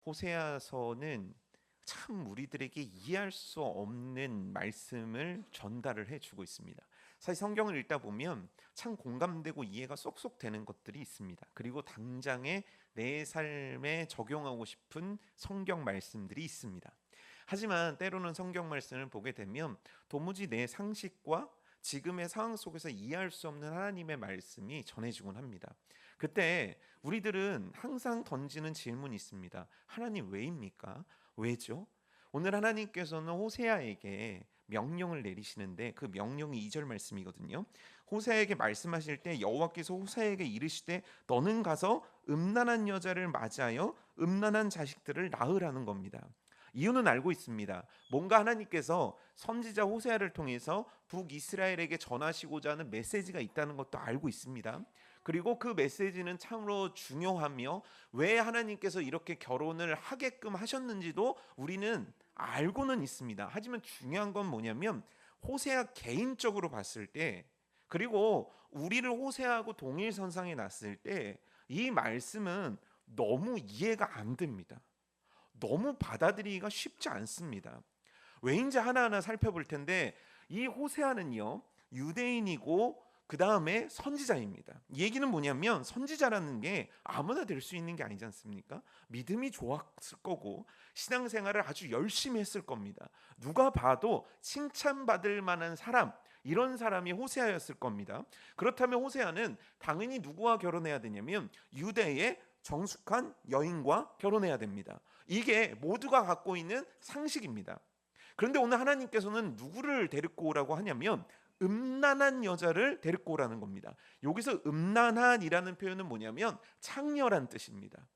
호세아서는 참 우리들에게 이해할 수 없는 말씀을 전달을 해주고 있습니다. 사실 성경을 읽다 보면 참 공감되고 이해가 쏙쏙 되는 것들이 있습니다. 그리고 당장에 내 삶에 적용하고 싶은 성경 말씀들이 있습니다. 하지만 때로는 성경 말씀을 보게 되면 도무지 내 상식과 지금의 상황 속에서 이해할 수 없는 하나님의 말씀이 전해지곤 합니다. 그때 우리들은 항상 던지는 질문이 있습니다. 하나님 왜입니까? 왜죠? 오늘 하나님께서는 호세아에게 명령을 내리시는데 그 명령이 2절 말씀이거든요. 호세아에게 말씀하실 때 여호와께서 호세아에게 이르시되 너는 가서 음란한 여자를 맞이하여 음란한 자식들을 낳으라는 겁니다. 이유는 알고 있습니다. 뭔가 하나님께서 선지자 호세아를 통해서 북이스라엘에게 전하시고자 하는 메시지가 있다는 것도 알고 있습니다. 그리고 그 메시지는 참으로 중요하며 왜 하나님께서 이렇게 결혼을 하게끔 하셨는지도 우리는 알고는 있습니다. 하지만 중요한 건 뭐냐면 호세아 개인적으로 봤을 때, 그리고 우리를 호세아하고 동일선상에 놨을 때 이 말씀은 너무 이해가 안 됩니다. 너무 받아들이기가 쉽지 않습니다. 왜인지 하나하나 살펴볼 텐데, 이 호세아는요 유대인이고 그 다음에 선지자입니다. 이 얘기는 뭐냐면 선지자라는 게 아무나 될 수 있는 게 아니지 않습니까? 믿음이 좋았을 거고 신앙생활을 아주 열심히 했을 겁니다. 누가 봐도 칭찬받을 만한 사람, 이런 사람이 호세아였을 겁니다. 그렇다면 호세아는 당연히 누구와 결혼해야 되냐면 유대의 정숙한 여인과 결혼해야 됩니다. 이게 모두가 갖고 있는 상식입니다. 그런데 오늘 하나님께서는 누구를 데리고 오라고 하냐면 음란한 여자를 데리고 오라는 겁니다. 여기서 음란한이라는 표현은 뭐냐면 창렬한 뜻입니다.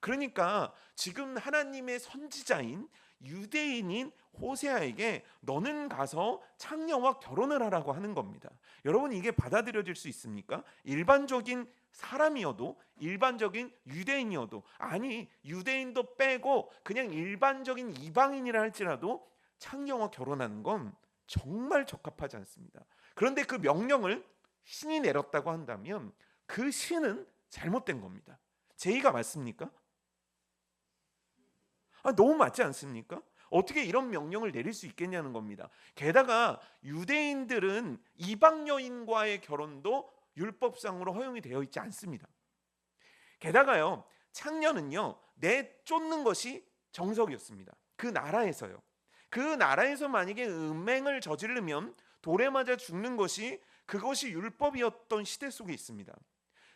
그러니까 지금 하나님의 선지자인 유대인인 호세아에게 너는 가서 창녀와 결혼을 하라고 하는 겁니다. 여러분, 이게 받아들여질 수 있습니까? 일반적인 사람이어도, 일반적인 유대인이어도, 아니 유대인도 빼고 그냥 일반적인 이방인이라 할지라도 창녀와 결혼하는 건 정말 적합하지 않습니다. 그런데 그 명령을 신이 내렸다고 한다면 그 신은 잘못된 겁니다. 제의가 맞습니까? 너무 맞지 않습니까? 어떻게 이런 명령을 내릴 수 있겠냐는 겁니다. 게다가 유대인들은 이방 여인과의 결혼도 율법상으로 허용이 되어 있지 않습니다. 게다가요, 창녀는요 내쫓는 것이 정석이었습니다. 그 나라에서요. 그 나라에서 만약에 음행을 저지르면 돌에 맞아 죽는 것이, 그것이 율법이었던 시대 속에 있습니다.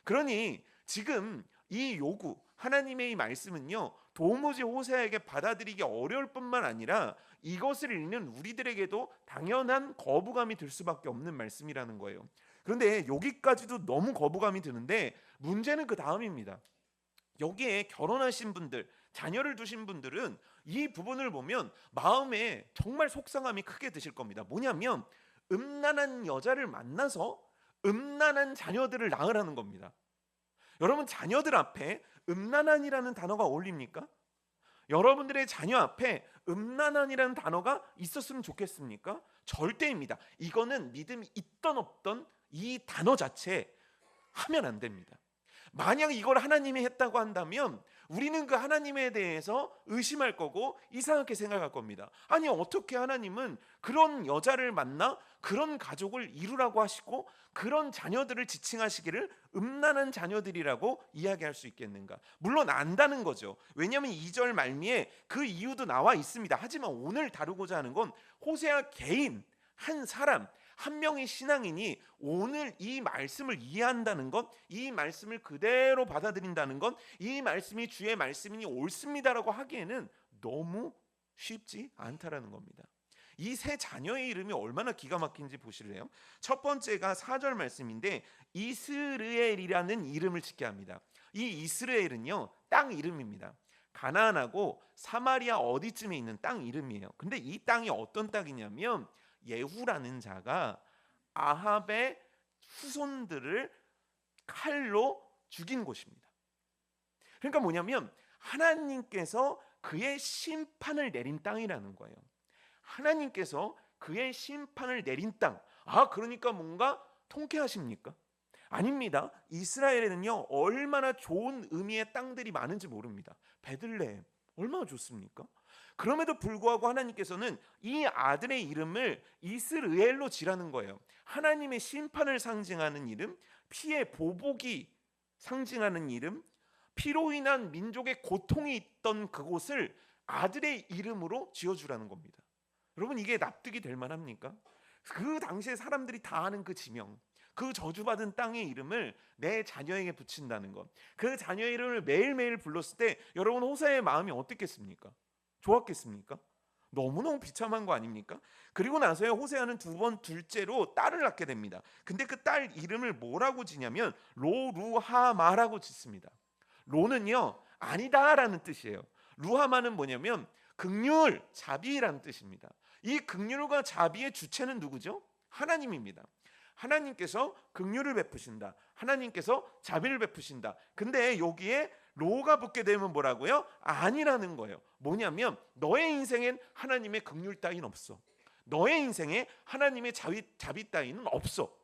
그러니 지금 이 요구, 하나님의 이 말씀은요 도무지 호세아에게 받아들이기 어려울 뿐만 아니라 이것을 읽는 우리들에게도 당연한 거부감이 들 수밖에 없는 말씀이라는 거예요. 그런데 여기까지도 너무 거부감이 드는데 문제는 그 다음입니다. 여기에 결혼하신 분들, 자녀를 두신 분들은 이 부분을 보면 마음에 정말 속상함이 크게 드실 겁니다. 뭐냐면 음란한 여자를 만나서 음란한 자녀들을 낳으라는 겁니다. 여러분, 자녀들 앞에 음란한이라는 단어가 어울립니까? 여러분들의 자녀 앞에 음란한이라는 단어가 있었으면 좋겠습니까? 절대입니다. 이거는 믿음이 있던 없던 이 단어 자체 하면 안 됩니다. 만약 이걸 하나님이 했다고 한다면 우리는 그 하나님에 대해서 의심할 거고 이상하게 생각할 겁니다. 아니, 어떻게 하나님은 그런 여자를 만나 그런 가족을 이루라고 하시고 그런 자녀들을 지칭하시기를 음란한 자녀들이라고 이야기할 수 있겠는가? 물론 안다는 거죠. 왜냐하면 2절 말미에 그 이유도 나와 있습니다. 하지만 오늘 다루고자 하는 건 호세아 개인 한 사람, 한 명의 신앙인이 오늘 이 말씀을 이해한다는 것, 이 말씀을 그대로 받아들인다는 것, 이 말씀이 주의 말씀이니 옳습니다라고 하기에는 너무 쉽지 않다라는 겁니다. 이 세 자녀의 이름이 얼마나 기가 막힌지 보실래요? 첫 번째가 4절 말씀인데 이스르엘이라는 이름을 짓게 합니다. 이 이스라엘은요 땅 이름입니다. 가나안하고 사마리아 어디쯤에 있는 땅 이름이에요. 근데 이 땅이 어떤 땅이냐면 예후라는 자가 아합의 후손들을 칼로 죽인 곳입니다. 그러니까 뭐냐면 하나님께서 그의 심판을 내린 땅이라는 거예요. 하나님께서 그의 심판을 내린 땅. 그러니까 뭔가 통쾌하십니까? 아닙니다. 이스라엘에는요 얼마나 좋은 의미의 땅들이 많은지 모릅니다. 베들레헴, 얼마나 좋습니까? 그럼에도 불구하고 하나님께서는 이 아들의 이름을 이스르엘로 지라는 거예요. 하나님의 심판을 상징하는 이름, 피의 보복이 상징하는 이름, 피로 인한 민족의 고통이 있던 그곳을 아들의 이름으로 지어주라는 겁니다. 여러분, 이게 납득이 될 만합니까? 그 당시에 사람들이 다 아는 그 지명, 그 저주받은 땅의 이름을 내 자녀에게 붙인다는 것, 그 자녀의 이름을 매일매일 불렀을 때 여러분 호세아의 마음이 어떻겠습니까? 좋았겠습니까? 너무너무 비참한 거 아닙니까? 그리고 나서야 호세아는 둘째로 딸을 낳게 됩니다. 근데 그 딸 이름을 뭐라고 지냐면 로루하마라고 짓습니다. 로는요, 아니다라는 뜻이에요. 루하마는 뭐냐면 긍휼, 자비라는 뜻입니다. 이 긍휼과 자비의 주체는 누구죠? 하나님입니다. 하나님께서 긍휼을 베푸신다. 하나님께서 자비를 베푸신다. 근데 여기에 로가 붙게 되면 뭐라고요? 아니라는 거예요. 뭐냐면 너의 인생엔 하나님의 긍휼 따위는 없어. 너의 인생에 하나님의 자비 따위는 없어.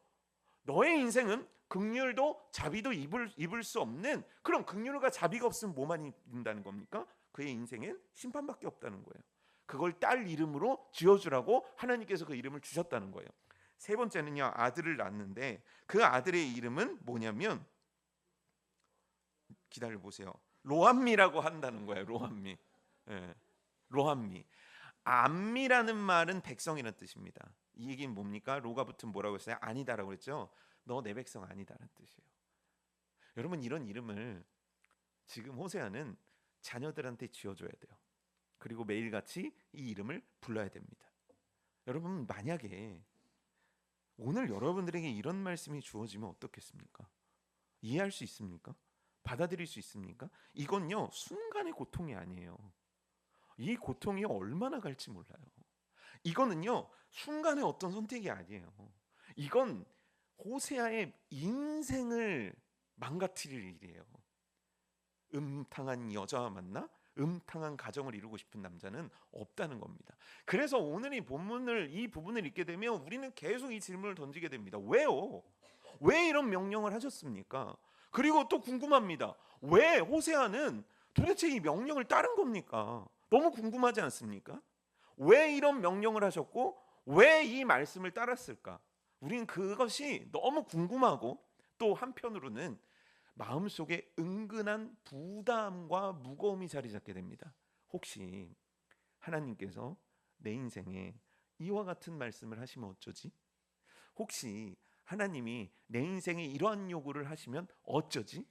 너의 인생은 긍휼도 자비도 입을 수 없는, 그럼 긍휼과 자비가 없으면 뭐만 입는다는 겁니까? 그의 인생엔 심판밖에 없다는 거예요. 그걸 딸 이름으로 지어주라고 하나님께서 그 이름을 주셨다는 거예요. 세 번째는요, 아들을 낳는데 그 아들의 이름은 뭐냐면, 기다려 보세요, 로함미라고 한다는 거예요. 로함미. 예, 로함미. 암미라는 말은 백성이라는 뜻입니다. 이 얘기는 뭡니까? 로가 붙은 뭐라고 했어요? 아니다라고 했죠. 너 내 백성 아니다라는 뜻이에요. 여러분, 이런 이름을 지금 호세아는 자녀들한테 지어줘야 돼요. 그리고 매일같이 이 이름을 불러야 됩니다. 여러분, 만약에 오늘 여러분들에게 이런 말씀이 주어지면 어떻겠습니까? 이해할 수 있습니까? 받아들일 수 있습니까? 이건요, 순간의 고통이 아니에요. 이 고통이 얼마나 갈지 몰라요. 이거는요, 순간의 어떤 선택이 아니에요. 이건 호세아의 인생을 망가뜨릴 일이에요. 음탕한 여자와 만나 음탕한 가정을 이루고 싶은 남자는 없다는 겁니다. 그래서 오늘 이 부분을 읽게 되면 우리는 계속 이 질문을 던지게 됩니다. 왜요? 왜 이런 명령을 하셨습니까? 그리고 또 궁금합니다. 왜 호세아는 도대체 이 명령을 따른 겁니까? 너무 궁금하지 않습니까? 왜 이런 명령을 하셨고 왜 이 말씀을 따랐을까? 우리는 그것이 너무 궁금하고, 또 한편으로는 마음속에 은근한 부담과 무거움이 자리 잡게 됩니다. 혹시 하나님께서 내 인생에 이와 같은 말씀을 하시면 어쩌지? 혹시 하나님이 내 인생에 이러한 요구를 하시면 어쩌지?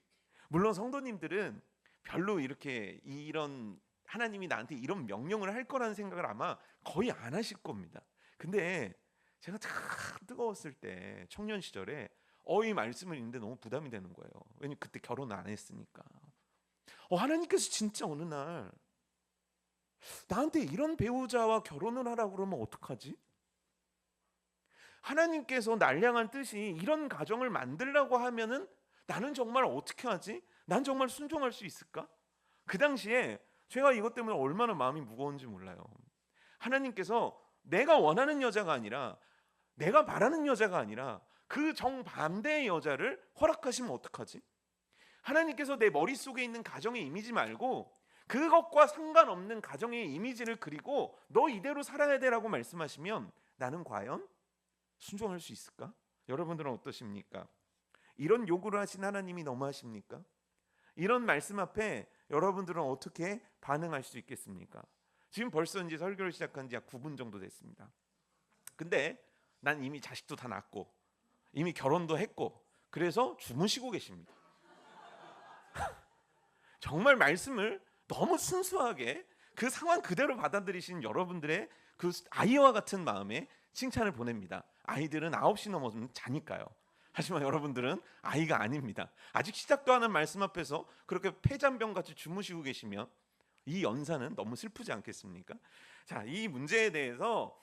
물론 성도님들은 별로 이렇게 이런 하나님이 나한테 이런 명령을 할 거라는 생각을 아마 거의 안 하실 겁니다. 근데 제가 참 뜨거웠을 때 청년 시절에 이 말씀을 읽는데 너무 부담이 되는 거예요. 왜냐면 그때 결혼을 안 했으니까. 하나님께서 진짜 어느 날 나한테 이런 배우자와 결혼을 하라고 그러면 어떡하지? 하나님께서 날 향한 뜻이 이런 가정을 만들라고 하면은 나는 정말 어떻게 하지? 난 정말 순종할 수 있을까? 그 당시에 제가 이것 때문에 얼마나 마음이 무거운지 몰라요. 하나님께서 내가 원하는 여자가 아니라, 내가 바라는 여자가 아니라 그 정반대의 여자를 허락하시면 어떡하지? 하나님께서 내 머릿속에 있는 가정의 이미지 말고 그것과 상관없는 가정의 이미지를 그리고 너 이대로 살아야 되라고 말씀하시면 나는 과연 순종할 수 있을까? 여러분들은 어떠십니까? 이런 요구를 하신 하나님이 너무하십니까? 이런 말씀 앞에 여러분들은 어떻게 반응할 수 있겠습니까? 지금 벌써 이제 설교를 시작한 지 약 9분 정도 됐습니다. 근데 난 이미 자식도 다 낳고 이미 결혼도 했고 그래서 주무시고 계십니다. 정말 말씀을 너무 순수하게 그 상황 그대로 받아들이신 여러분들의 그 아이와 같은 마음에 칭찬을 보냅니다. 아이들은 9시 넘어서면 자니까요. 하지만 여러분들은 아이가 아닙니다. 아직 시작도 하는 말씀 앞에서 그렇게 폐잔병같이 주무시고 계시면 이 연사는 너무 슬프지 않겠습니까? 자, 이 문제에 대해서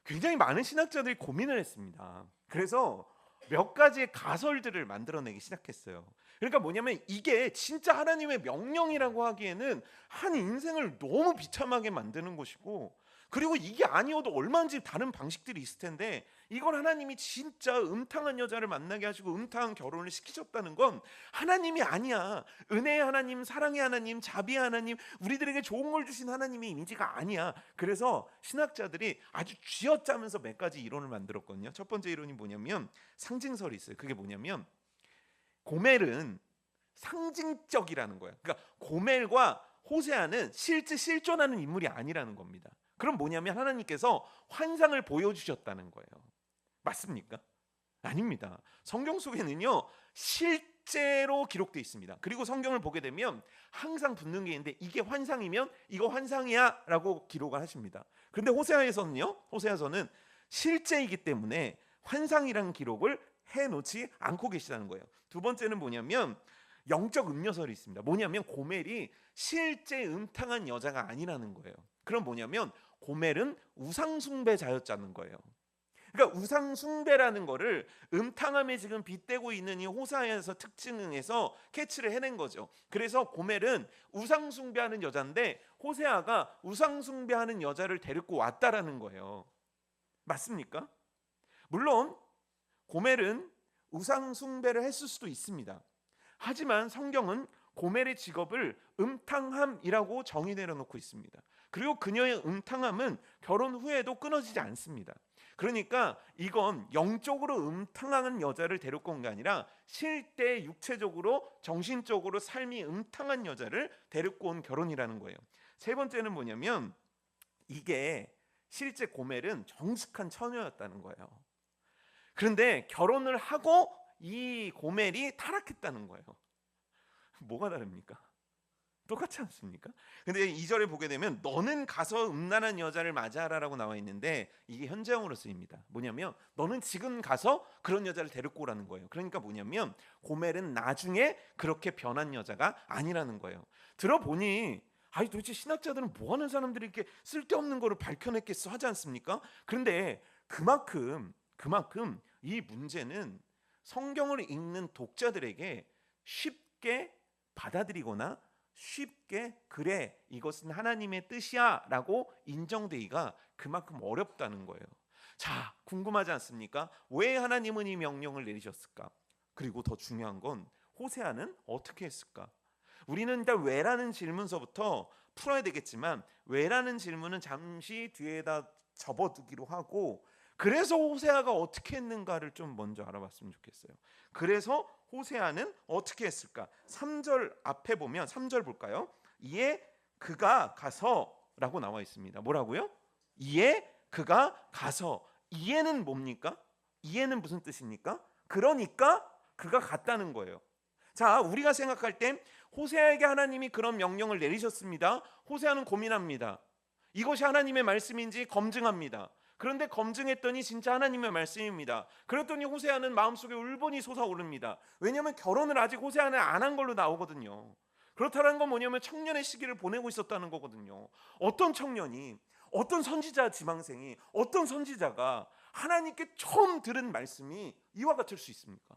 굉장히 많은 신학자들이 고민을 했습니다. 그래서 몇 가지의 가설들을 만들어내기 시작했어요. 그러니까 뭐냐면 이게 진짜 하나님의 명령이라고 하기에는 한 인생을 너무 비참하게 만드는 것이고, 그리고 이게 아니어도 얼마든지 다른 방식들이 있을 텐데 이걸 하나님이 진짜 음탕한 여자를 만나게 하시고 음탕한 결혼을 시키셨다는 건 하나님이 아니야. 은혜의 하나님, 사랑의 하나님, 자비의 하나님, 우리들에게 좋은 걸 주신 하나님의 이미지가 아니야. 그래서 신학자들이 아주 쥐어짜면서 몇 가지 이론을 만들었거든요. 첫 번째 이론이 뭐냐면 상징설이 있어요. 그게 뭐냐면 고멜은 상징적이라는 거예요. 그러니까 고멜과 호세아는 실제 실존하는 인물이 아니라는 겁니다. 그럼 뭐냐면 하나님께서 환상을 보여주셨다는 거예요. 맞습니까? 아닙니다. 성경 속에는요 실제로 기록되어 있습니다. 그리고 성경을 보게 되면 항상 붙는 게 있는데 이게 환상이면 이거 환상이야 라고 기록을 하십니다. 그런데 호세아서는 실제이기 때문에 환상이라는 기록을 해놓지 않고 계시다는 거예요. 두 번째는 뭐냐면 영적 음료설이 있습니다. 뭐냐면 고멜이 실제 음탕한 여자가 아니라는 거예요. 그럼 뭐냐면 고멜은 우상숭배자였다는 거예요. 그러니까 우상숭배라는 거를 음탕함에 지금 빗대고 있는 이 호사에서 특징에서 캐치를 해낸 거죠. 그래서 고멜은 우상숭배하는 여자인데 호세아가 우상숭배하는 여자를 데리고 왔다라는 거예요. 맞습니까? 물론 고멜은 우상숭배를 했을 수도 있습니다. 하지만 성경은 고멜의 직업을 음탕함이라고 정의 내려놓고 있습니다. 그리고 그녀의 음탕함은 결혼 후에도 끊어지지 않습니다. 그러니까 이건 영적으로 음탕한 여자를 데리고 온 게 아니라 실제 육체적으로 정신적으로 삶이 음탕한 여자를 데리고 온 결혼이라는 거예요. 세 번째는 뭐냐면 이게 실제 고멜은 정직한 처녀였다는 거예요. 그런데 결혼을 하고 이 고멜이 타락했다는 거예요. 뭐가 다릅니까? 똑같지 않습니까? 근데 2절에 보게 되면 너는 가서 음란한 여자를 맞이하라라고 나와 있는데 이게 현재형으로 쓰입니다. 뭐냐면 너는 지금 가서 그런 여자를 데리고 오라는 거예요. 그러니까 뭐냐면 고멜은 나중에 그렇게 변한 여자가 아니라는 거예요. 들어보니 아니 도대체 신학자들은 뭐 하는 사람들이 이렇게 쓸데없는 거를 밝혀냈겠어 하지 않습니까? 그런데 그만큼 이 문제는 성경을 읽는 독자들에게 쉽게 받아들이거나 쉽게 그래 이것은 하나님의 뜻이야 라고 인정되기가 그만큼 어렵다는 거예요. 자, 궁금하지 않습니까? 왜 하나님은 이 명령을 내리셨을까? 그리고 더 중요한 건 호세아는 어떻게 했을까? 우리는 일단 왜라는 질문서부터 풀어야 되겠지만 왜라는 질문은 잠시 뒤에다 접어두기로 하고 그래서 호세아가 어떻게 했는가를 좀 먼저 알아봤으면 좋겠어요. 그래서 호세아는 어떻게 했을까? 3절 앞에 보면 3절 볼까요? 이에 그가 가서라고 나와 있습니다. 뭐라고요? 이에 그가 가서. 이에는 뭡니까? 이에는 무슨 뜻입니까? 그러니까 그가 갔다는 거예요. 자, 우리가 생각할 땐 호세아에게 하나님이 그런 명령을 내리셨습니다. 호세아는 고민합니다. 이것이 하나님의 말씀인지 검증합니다. 그런데 검증했더니 진짜 하나님의 말씀입니다. 그랬더니 호세아는 마음속에 울분이 솟아오릅니다. 왜냐하면 결혼을 아직 호세아는 안 한 걸로 나오거든요. 그렇다는 건 뭐냐면 청년의 시기를 보내고 있었다는 거거든요. 어떤 청년이, 어떤 선지자 지망생이, 어떤 선지자가 하나님께 처음 들은 말씀이 이와 같을 수 있습니까?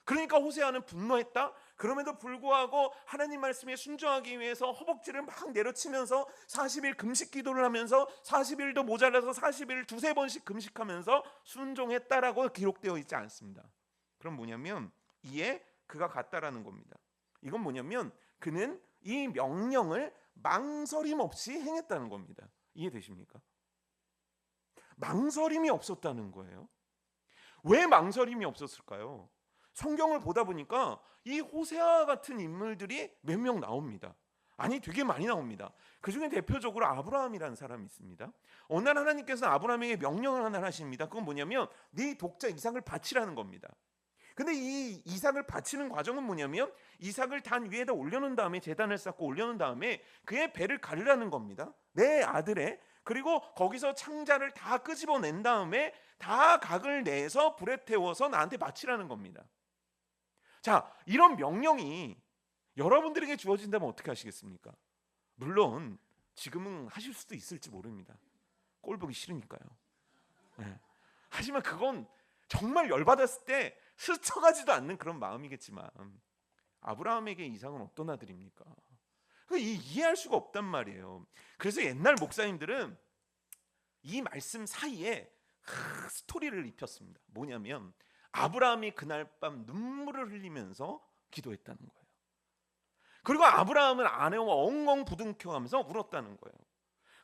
그러니까 호세아는 분노했다. 그럼에도 불구하고 하나님 말씀에 순종하기 위해서 허벅지를 막 내려치면서 40일 금식 기도를 하면서 40일도 모자라서 40일 두세 번씩 금식하면서 순종했다라고 기록되어 있지 않습니다. 그럼 뭐냐면 이에 그가 갔다라는 겁니다. 이건 뭐냐면 그는 이 명령을 망설임 없이 행했다는 겁니다. 이해되십니까? 망설임이 없었다는 거예요. 왜 망설임이 없었을까요? 성경을 보다 보니까 이 호세아 같은 인물들이 몇 명 나옵니다. 아니 되게 많이 나옵니다. 그중에 대표적으로 아브라함이라는 사람이 있습니다. 어느 날 하나님께서 아브라함에게 명령을 하나 하십니다. 그건 뭐냐면 네 독자 이삭을 바치라는 겁니다. 근데 이 이삭을 바치는 과정은 뭐냐면 이삭을 단 위에다 올려놓은 다음에 제단을 쌓고 올려놓은 다음에 그의 배를 가르라는 겁니다. 내 아들의. 그리고 거기서 창자를 다 끄집어낸 다음에 다 각을 내서 불에 태워서 나한테 바치라는 겁니다. 자, 이런 명령이 여러분들에게 주어진다면 어떻게 하시겠습니까? 물론 지금은 하실 수도 있을지 모릅니다. 꼴 보기 싫으니까요. 네. 하지만 그건 정말 열받았을 때 스쳐가지도 않는 그런 마음이겠지만 아브라함에게 이삭은 어떤 아들입니까? 이해할 수가 없단 말이에요. 그래서 옛날 목사님들은 이 말씀 사이에 스토리를 입혔습니다. 뭐냐면 아브라함이 그날 밤 눈물을 흘리면서 기도했다는 거예요. 그리고 아브라함은 아내와 엉엉 부둥켜가면서 울었다는 거예요.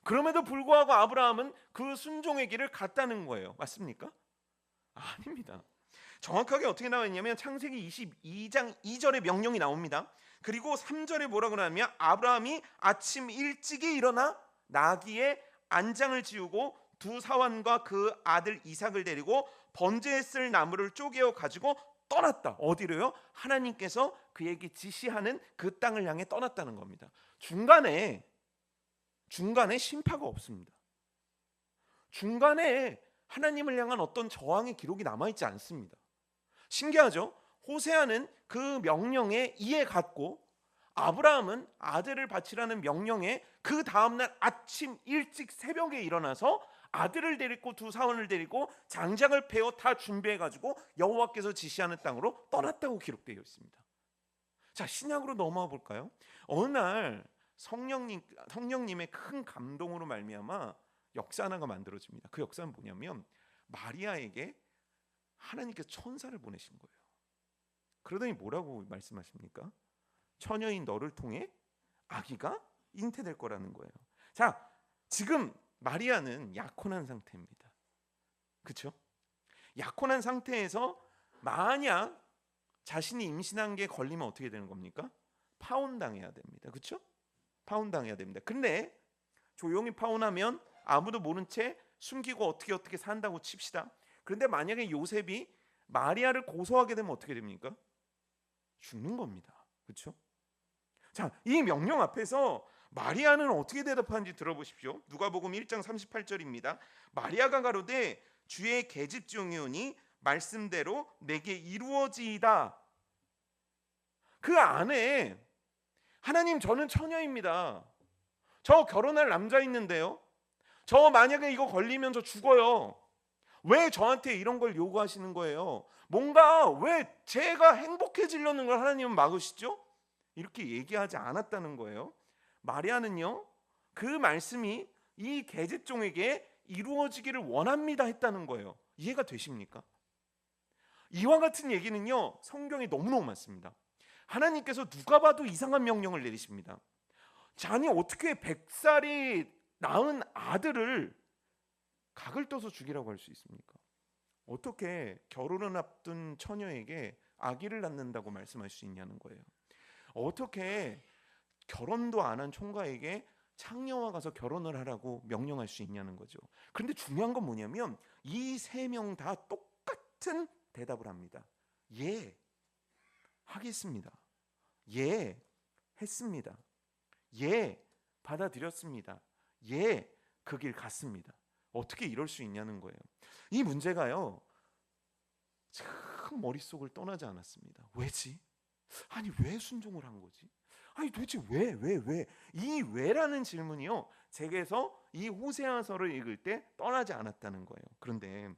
그럼에도 불구하고 아브라함은 그 순종의 길을 갔다는 거예요. 맞습니까? 아닙니다. 정확하게 어떻게 나와 있냐면 창세기 22장 2절에 명령이 나옵니다. 그리고 3절에 뭐라고 나오냐면 아브라함이 아침 일찍이 일어나 나귀의 안장을 지우고 두 사환과 그 아들 이삭을 데리고 번제에 쓸 나무를 쪼개어 가지고 떠났다. 어디로요? 하나님께서 그에게 지시하는 그 땅을 향해 떠났다는 겁니다. 중간에 심파가 없습니다. 중간에 하나님을 향한 어떤 저항의 기록이 남아있지 않습니다. 신기하죠? 호세아는 그 명령에 이해 갔고 아브라함은 아들을 바치라는 명령에 그 다음날 아침 일찍 새벽에 일어나서 아들을 데리고 두 사원을 데리고 장작을 베어 다 준비해가지고 여호와께서 지시하는 땅으로 떠났다고 기록되어 있습니다. 자, 신약으로 넘어와 볼까요? 어느 날 성령님의 큰 감동으로 말미암아 역사 하나가 만들어집니다. 그 역사는 뭐냐면 마리아에게 하나님께서 천사를 보내신 거예요. 그러더니 뭐라고 말씀하십니까? 처녀인 너를 통해 아기가 잉태될 거라는 거예요. 자, 지금 마리아는 약혼한 상태입니다. 그렇죠? 약혼한 상태에서 만약 자신이 임신한 게 걸리면 어떻게 되는 겁니까? 파혼당해야 됩니다. 그렇죠? 파혼당해야 됩니다. 근데 조용히 파혼하면 아무도 모른 채 숨기고 어떻게 산다고 칩시다. 그런데 만약에 요셉이 마리아를 고소하게 되면 어떻게 됩니까? 죽는 겁니다. 그렇죠? 자, 이 명령 앞에서 마리아는 어떻게 대답하는지 들어보십시오. 누가복음 1장 38절입니다. 마리아가 가로되 주의 계집종이오니 말씀대로 내게 이루어지이다. 그 안에 하나님, 저는 처녀입니다. 저 결혼할 남자 있는데요. 저 만약에 이거 걸리면 저 죽어요. 왜 저한테 이런 걸 요구하시는 거예요? 뭔가 왜 제가 행복해지려는 걸 하나님은 막으시죠? 이렇게 얘기하지 않았다는 거예요. 마리아는요, 그 말씀이 이 계집종에게 이루어지기를 원합니다 했다는 거예요. 이해가 되십니까? 이와 같은 얘기는요, 성경에 너무너무 많습니다. 하나님께서 누가 봐도 이상한 명령을 내리십니다. 자니 어떻게 100살이 낳은 아들을 각을 떠서 죽이라고 할 수 있습니까? 어떻게 결혼을 앞둔 처녀에게 아기를 낳는다고 말씀할 수 있냐는 거예요. 어떻게 결혼도 안 한 총각에게 창녀와 가서 결혼을 하라고 명령할 수 있냐는 거죠. 그런데 중요한 건 뭐냐면 이 세 명 다 똑같은 대답을 합니다. 예, 하겠습니다. 예, 했습니다. 예, 받아들였습니다. 예, 그 길 갔습니다. 어떻게 이럴 수 있냐는 거예요. 이 문제가요, 참 머릿속을 떠나지 않았습니다. 왜지? 아니, 왜 순종을 한 거지? 아니, 도대체 왜? 이 왜라는 질문이요, 제게서 이 호세아서를 읽을 때 떠나지 않았다는 거예요. 그런데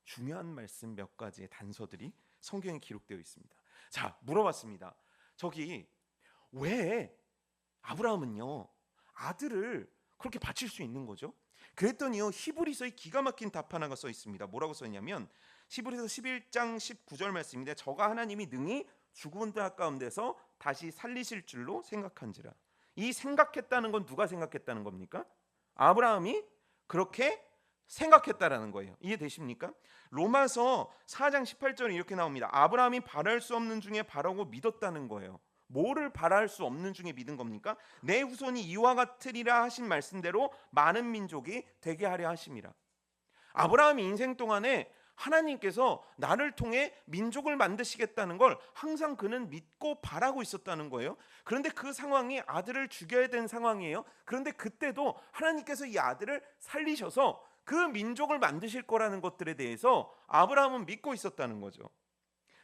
중요한 말씀 몇 가지의 단서들이 성경에 기록되어 있습니다. 자, 물어봤습니다. 저기 왜 아브라함은요 아들을 그렇게 바칠 수 있는 거죠? 그랬더니요, 히브리서에 기가 막힌 답 하나가 써 있습니다. 뭐라고 써 있냐면 히브리서 11장 19절 말씀인데, 저가 하나님이 능히 죽은 자 가운데서 다시 살리실 줄로 생각한지라. 이 생각했다는 건 누가 생각했다는 겁니까? 아브라함이 그렇게 생각했다라는 거예요. 이해되십니까? 로마서 4장 18절에 이렇게 나옵니다. 아브라함이 바랄 수 없는 중에 바라고 믿었다는 거예요. 뭐를 바랄 수 없는 중에 믿은 겁니까? 내 후손이 이와 같으리라 하신 말씀대로 많은 민족이 되게 하려 하심이라. 아브라함이 인생 동안에 하나님께서 나를 통해 민족을 만드시겠다는 걸 항상 그는 믿고 바라고 있었다는 거예요. 그런데 그 상황이 아들을 죽여야 된 상황이에요. 그런데 그때도 하나님께서 이 아들을 살리셔서 그 민족을 만드실 거라는 것들에 대해서 아브라함은 믿고 있었다는 거죠.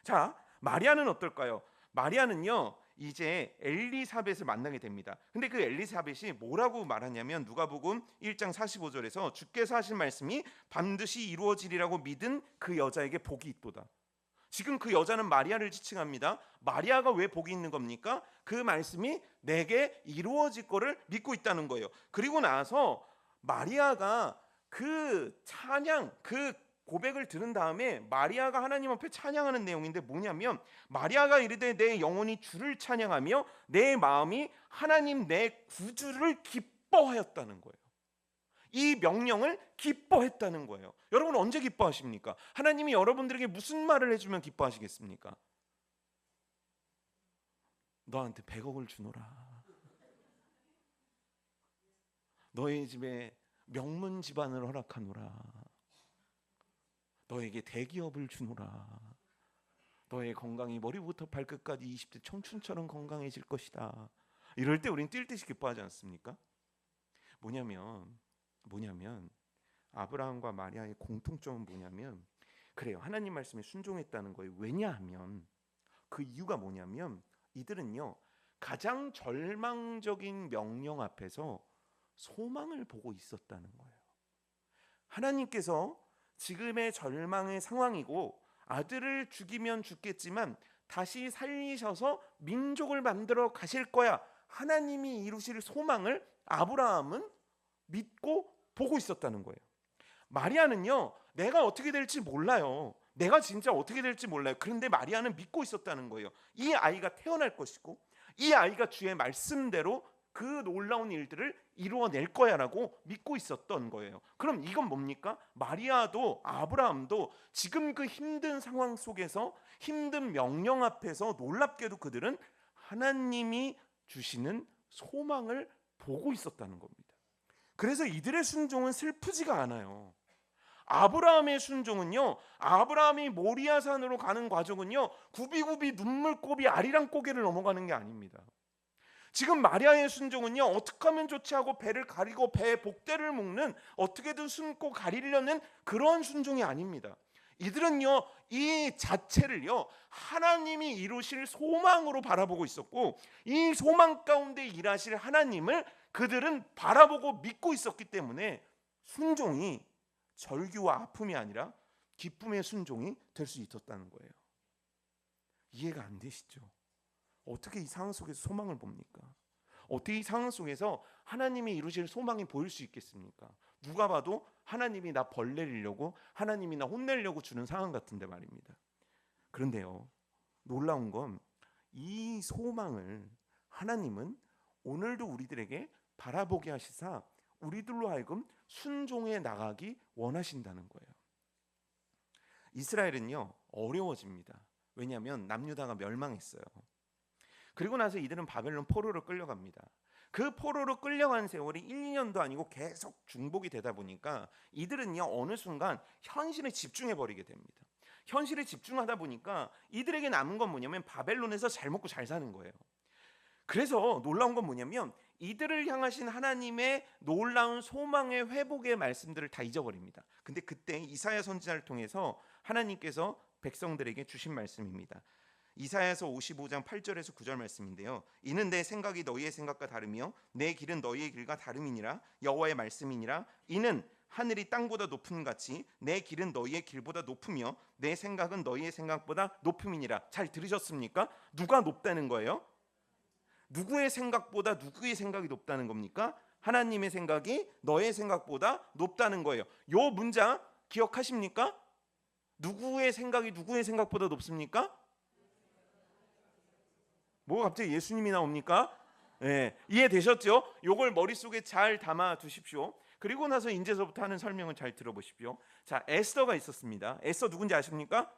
자, 마리아는 어떨까요? 마리아는요, 이제 엘리사벳을 만나게 됩니다. 근데 그 엘리사벳이 뭐라고 말하냐면 누가복음 1장 45절에서 주께서 하신 말씀이 반드시 이루어지리라고 믿은 그 여자에게 복이 있도다. 지금 그 여자는 마리아를 지칭합니다. 마리아가 왜 복이 있는 겁니까? 그 말씀이 내게 이루어질 거를 믿고 있다는 거예요. 그리고 나서 마리아가 그 찬양, 그 고백을 들은 다음에 마리아가 하나님 앞에 찬양하는 내용인데 뭐냐면 마리아가 이르되 내 영혼이 주를 찬양하며 내 마음이 하나님 내 구주를 기뻐하였다는 거예요. 이 명령을 기뻐했다는 거예요. 여러분 언제 기뻐하십니까? 하나님이 여러분들에게 무슨 말을 해주면 기뻐하시겠습니까? 너한테 100억을 주노라. 너의 집에 명문 집안을 허락하노라. 너에게 대기업을 주노라. 너의 건강이 머리부터 발끝까지 20대 청춘처럼 건강해질 것이다. 이럴 때 우린 뛸 듯이 기뻐하지 않습니까? 뭐냐면 아브라함과 마리아의 공통점은 뭐냐면 그래요. 하나님 말씀에 순종했다는 거예요. 왜냐하면 그 이유가 뭐냐면 이들은요 가장 절망적인 명령 앞에서 소망을 보고 있었다는 거예요. 하나님께서 지금의 절망의 상황이고 아들을 죽이면 죽겠지만 다시 살리셔서 민족을 만들어 가실 거야. 하나님이 이루실 소망을 아브라함은 믿고 보고 있었다는 거예요. 마리아는요 내가 어떻게 될지 몰라요. 내가 진짜 어떻게 될지 몰라요. 그런데 마리아는 믿고 있었다는 거예요. 이 아이가 태어날 것이고 이 아이가 주의 말씀대로 그 놀라운 일들을 이루어낼 거야라고 믿고 있었던 거예요. 그럼 이건 뭡니까? 마리아도 아브라함도 지금 그 힘든 상황 속에서 힘든 명령 앞에서 놀랍게도 그들은 하나님이 주시는 소망을 보고 있었다는 겁니다. 그래서 이들의 순종은 슬프지가 않아요. 아브라함의 순종은요 아브라함이 모리아산으로 가는 과정은요 굽이굽이 눈물고비 아리랑 고개를 넘어가는 게 아닙니다. 지금 마리아의 순종은요 어떻게 하면 좋지 하고 배를 가리고 배에 복대를 묶는 어떻게든 숨고 가리려는 그런 순종이 아닙니다. 이들은요 이 자체를요 하나님이 이루실 소망으로 바라보고 있었고 이 소망 가운데 일하실 하나님을 그들은 바라보고 믿고 있었기 때문에 순종이 절규와 아픔이 아니라 기쁨의 순종이 될 수 있었다는 거예요. 이해가 안 되시죠? 어떻게 이 상황 속에서 소망을 봅니까? 어떻게 이 상황 속에서 하나님이 이루실 소망이 보일 수 있겠습니까? 누가 봐도 하나님이 나 벌내리려고 하나님이 나 혼내려고 주는 상황 같은데 말입니다. 그런데요 놀라운 건 이 소망을 하나님은 오늘도 우리들에게 바라보게 하시사 우리들로 하여금 순종해 나가기 원하신다는 거예요. 이스라엘은요 어려워집니다. 왜냐하면 남유다가 멸망했어요. 그리고 나서 이들은 바벨론 포로로 끌려갑니다. 그 포로로 끌려간 세월이 1, 2년도 아니고 계속 중복이 되다 보니까 이들은요 어느 순간 현실에 집중해 버리게 됩니다. 현실에 집중하다 보니까 이들에게 남은 건 뭐냐면 바벨론에서 잘 먹고 잘 사는 거예요. 그래서 놀라운 건 뭐냐면 이들을 향하신 하나님의 놀라운 소망의 회복의 말씀들을 다 잊어버립니다. 근데 그때 이사야 선지자를 통해서 하나님께서 백성들에게 주신 말씀입니다. 이사야서 55장 8절에서 9절 말씀인데요. 이는 내 생각이 너희의 생각과 다르며 내 길은 너희의 길과 다름이니라. 여호와의 말씀이니라. 이는 하늘이 땅보다 높음 같이 내 길은 너희의 길보다 높으며 내 생각은 너희의 생각보다 높음이니라. 잘 들으셨습니까? 누가 높다는 거예요? 누구의 생각보다 누구의 생각이 높다는 겁니까? 하나님의 생각이 너의 생각보다 높다는 거예요. 요 문장 기억하십니까? 누구의 생각이 누구의 생각보다 높습니까? 뭐가 갑자기 예수님이 나옵니까? 네, 이해되셨죠? 요걸 머릿속에 잘 담아 두십시오. 그리고 나서 이제서부터 하는 설명을 잘 들어보십시오. 자, 에스더가 있었습니다. 에스더 누군지 아십니까?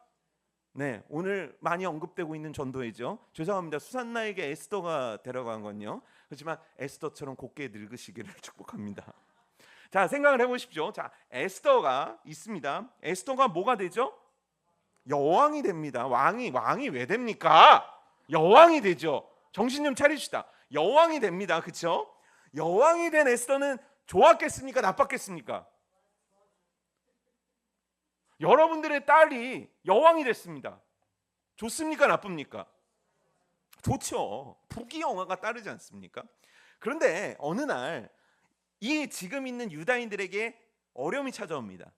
네, 오늘 많이 언급되고 있는 전도회죠. 죄송합니다. 수산나에게 에스더가 데려간 건요. 그렇지만 에스더처럼 곱게 늙으시기를 축복합니다. 자, 생각을 해보십시오. 자, 에스더가 있습니다. 에스더가 뭐가 되죠? 여왕이 됩니다. 왕이 왜 됩니까? 여왕이 되죠. 정신 좀 차리시다. 여왕이 됩니다. 그렇죠? 여왕이 된 에스더는 좋았겠습니까? 나빴겠습니까? 여러분들의 딸이 여왕이 됐습니다. 좋습니까? 나쁩니까? 좋죠. 부귀영화가 따르지 않습니까? 그런데 어느 날 이 지금 있는 유다인들에게 어려움이 찾아옵니다.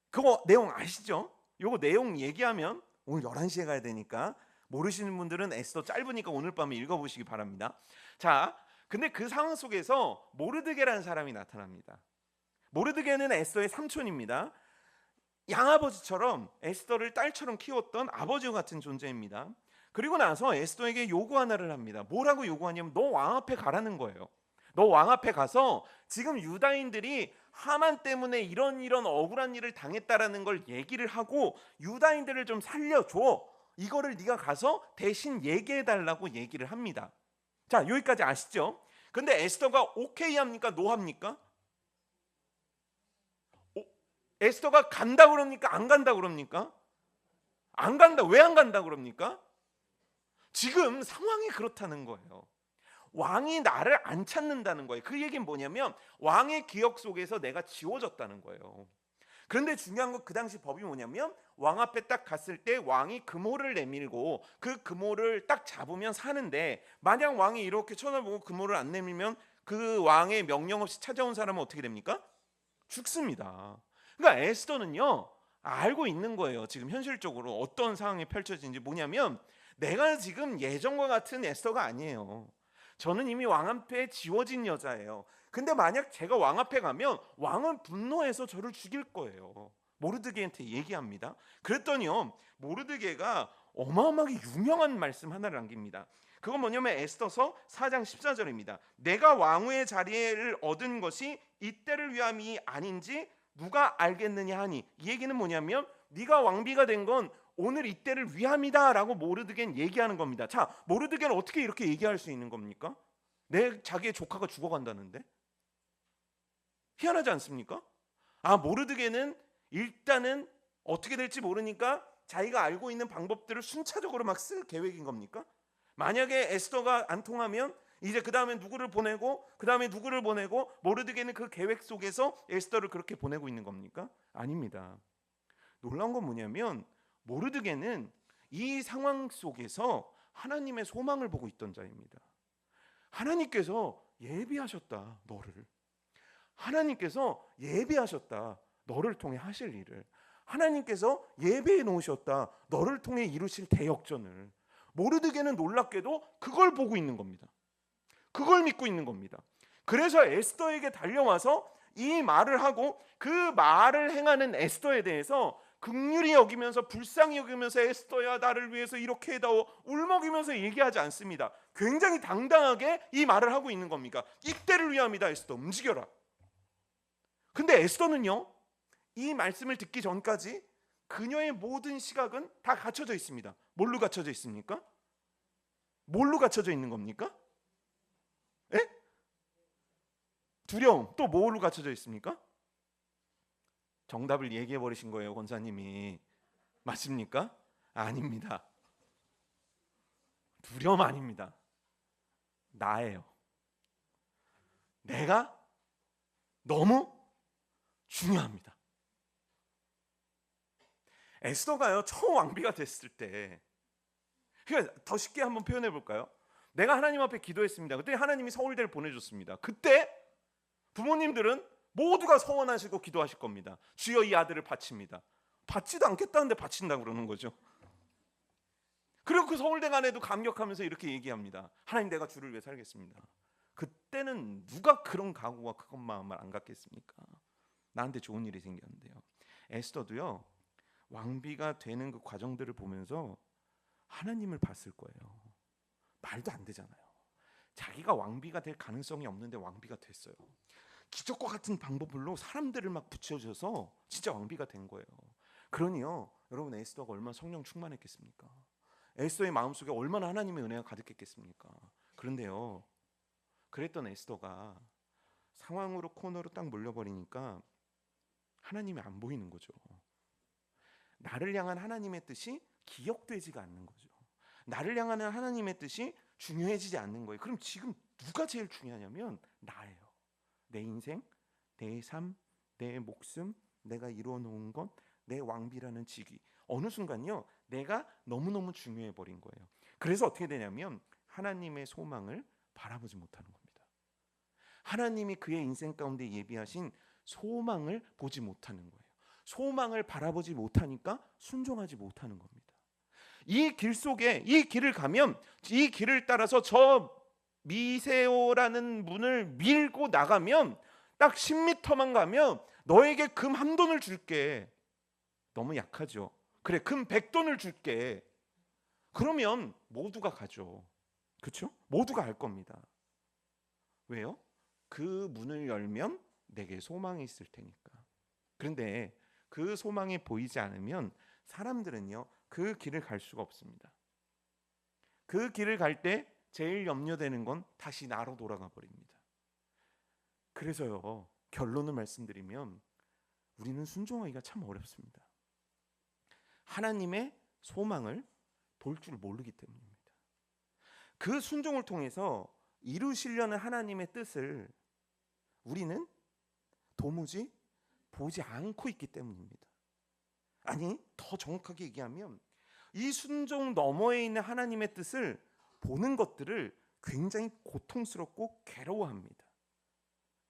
그거 내용 아시죠? 요거 내용 얘기하면 오늘 11시에 가야 되니까 모르시는 분들은 에스더 짧으니까 오늘 밤에 읽어보시기 바랍니다. 자, 근데 그 상황 속에서 모르드게라는 사람이 나타납니다. 모르드게는 에스더의 삼촌입니다. 양아버지처럼 에스더를 딸처럼 키웠던 아버지와 같은 존재입니다. 그리고 나서 에스더에게 요구 하나를 합니다. 뭐라고 요구하냐면 너 왕 앞에 가라는 거예요. 너 왕 앞에 가서 지금 유다인들이 하만 때문에 이런 억울한 일을 당했다라는 걸 얘기를 하고 유다인들을 좀 살려줘. 이거를 네가 가서 대신 얘기해 달라고 얘기를 합니다. 자, 여기까지 아시죠? 근데 에스더가 오케이 합니까? 노 합니까? 에스더가 간다 그럽니까? 안 간다 그럽니까? 안 간다. 왜 안 간다 그럽니까? 지금 상황이 그렇다는 거예요. 왕이 나를 안 찾는다는 거예요. 그 얘기는 뭐냐면 왕의 기억 속에서 내가 지워졌다는 거예요. 그런데 중요한 건 그 당시 법이 뭐냐면 왕 앞에 딱 갔을 때 왕이 금호를 내밀고 그 금호를 딱 잡으면 사는데, 만약 왕이 이렇게 쳐다보고 금호를 안 내밀면 그 왕의 명령 없이 찾아온 사람은 어떻게 됩니까? 죽습니다. 그러니까 에스더는요 알고 있는 거예요. 지금 현실적으로 어떤 상황이 펼쳐지는지. 뭐냐면 내가 지금 예전과 같은 에스더가 아니에요. 저는 이미 왕 앞에 지워진 여자예요. 근데 만약 제가 왕 앞에 가면 왕은 분노해서 저를 죽일 거예요. 모르드게한테 얘기합니다. 그랬더니요 모르드게가 어마어마하게 유명한 말씀 하나를 남깁니다. 그건 뭐냐면 에스더서 4장 14절입니다. 내가 왕후의 자리를 얻은 것이 이때를 위함이 아닌지 누가 알겠느냐 하니, 이 얘기는 뭐냐면 네가 왕비가 된 건 오늘 이때를 위함이다라고 모르드게는 얘기하는 겁니다. 자, 모르드게는 어떻게 이렇게 얘기할 수 있는 겁니까? 자기의 조카가 죽어간다는데? 희한하지 않습니까? 모르드게는 일단은 어떻게 될지 모르니까 자기가 알고 있는 방법들을 순차적으로 막 쓸 계획인 겁니까? 만약에 에스더가 안 통하면 이제 그 다음에 누구를 보내고 그 다음에 누구를 보내고, 모르드게는 그 계획 속에서 에스더를 그렇게 보내고 있는 겁니까? 아닙니다. 놀라운 건 뭐냐면 모르드게는 이 상황 속에서 하나님의 소망을 보고 있던 자입니다. 하나님께서 예비하셨다 너를. 하나님께서 예비하셨다 너를 통해 하실 일을. 하나님께서 예배해 놓으셨다 너를 통해 이루실 대역전을. 모르드게는 놀랍게도 그걸 보고 있는 겁니다. 그걸 믿고 있는 겁니다. 그래서 에스더에게 달려와서 이 말을 하고, 그 말을 행하는 에스더에 대해서 긍휼히 여기면서 불쌍히 여기면서 에스더야 나를 위해서 이렇게 해다오 울먹이면서 얘기하지 않습니다. 굉장히 당당하게 이 말을 하고 있는 겁니까? 이때를 위함이다 에스더, 움직여라. 근데 에스더는요 이 말씀을 듣기 전까지 그녀의 모든 시각은 다 갖춰져 있습니다. 뭘로 갖춰져 있습니까? 뭘로 갖춰져 있는 겁니까? 에? 두려움. 또 뭘로 갖춰져 있습니까? 정답을 얘기해 버리신 거예요, 권사님이. 맞습니까? 아닙니다. 두려움 아닙니다. 나예요. 내가 너무 중요합니다. 에스더가요 처음 왕비가 됐을 때, 그러니까 더 쉽게 한번 표현해 볼까요? 내가 하나님 앞에 기도했습니다. 그때 하나님이 서울대를 보내줬습니다. 그때 부모님들은 모두가 서원하시고 기도하실 겁니다. 주여 이 아들을 바칩니다. 받지도 않겠다는데 바친다고 그러는 거죠. 그리고 그 서울대 간에도 감격하면서 이렇게 얘기합니다. 하나님 내가 주를 위해 살겠습니다. 그때는 누가 그런 각오와 그런 마음을 안 갖겠습니까? 나한테 좋은 일이 생겼는데요. 에스더도요 왕비가 되는 그 과정들을 보면서 하나님을 봤을 거예요. 말도 안 되잖아요. 자기가 왕비가 될 가능성이 없는데 왕비가 됐어요. 기적과 같은 방법으로 사람들을 막 붙여줘서 진짜 왕비가 된 거예요. 그러니요 여러분, 에스더가 얼마나 성령 충만했겠습니까? 에스더의 마음속에 얼마나 하나님의 은혜가 가득했겠습니까? 그런데요 그랬던 에스더가 상황으로 코너로 딱 몰려버리니까 하나님이 안 보이는 거죠. 나를 향한 하나님의 뜻이 기억되지가 않는 거죠. 나를 향한 하나님의 뜻이 중요해지지 않는 거예요. 그럼 지금 누가 제일 중요하냐면 나예요. 내 인생, 내 삶, 내 목숨, 내가 이루어 놓은 것, 내 왕비라는 직위. 어느 순간요 내가 너무너무 중요해 버린 거예요. 그래서 어떻게 되냐면 하나님의 소망을 바라보지 못하는 겁니다. 하나님이 그의 인생 가운데 예비하신 소망을 보지 못하는 거예요. 소망을 바라보지 못하니까 순종하지 못하는 겁니다. 이 길 속에, 이 길을 가면, 이 길을 따라서 저 미세오라는 문을 밀고 나가면 딱 10m만 가면 너에게 금 한 돈을 줄게. 너무 약하죠. 그래, 금 100돈을 줄게. 그러면 모두가 가죠. 그렇죠? 모두가 갈 겁니다. 왜요? 그 문을 열면 내게 소망이 있을 테니까. 그런데 그 소망이 보이지 않으면 사람들은요, 그 길을 갈 수가 없습니다. 그 길을 갈 때 제일 염려되는 건 다시 나로 돌아가 버립니다. 그래서요, 결론을 말씀드리면 우리는 순종하기가 참 어렵습니다. 하나님의 소망을 볼 줄 모르기 때문입니다. 그 순종을 통해서 이루시려는 하나님의 뜻을 우리는 도무지 보지 않고 있기 때문입니다. 아니, 더 정확하게 얘기하면 이 순종 너머에 있는 하나님의 뜻을 보는 것들을 굉장히 고통스럽고 괴로워합니다.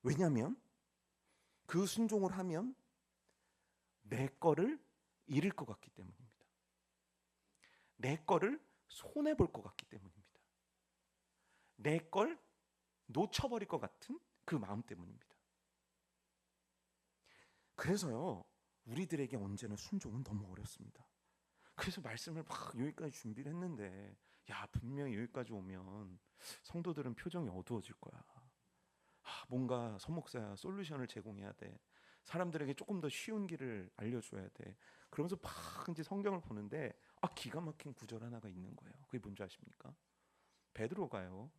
왜냐하면 그 순종을 하면 내 거를 잃을 것 같기 때문입니다. 내 거를 손해볼 것 같기 때문입니다. 내 걸 놓쳐버릴 것 같은 그 마음 때문입니다. 그래서요, 우리들에게 언제나 순종은 너무 어렵습니다. 그래서 말씀을 막 여기까지 준비를 했는데, 야, 분명히 여기까지 오면 성도들은 표정이 어두워질 거야. 뭔가 선목사야 솔루션을 제공해야 돼. 사람들에게 조금 더 쉬운 길을 알려줘야 돼. 그러면서 막 이제 성경을 보는데 기가 막힌 구절 하나가 있는 거예요. 그게 뭔지 아십니까? 베드로가요,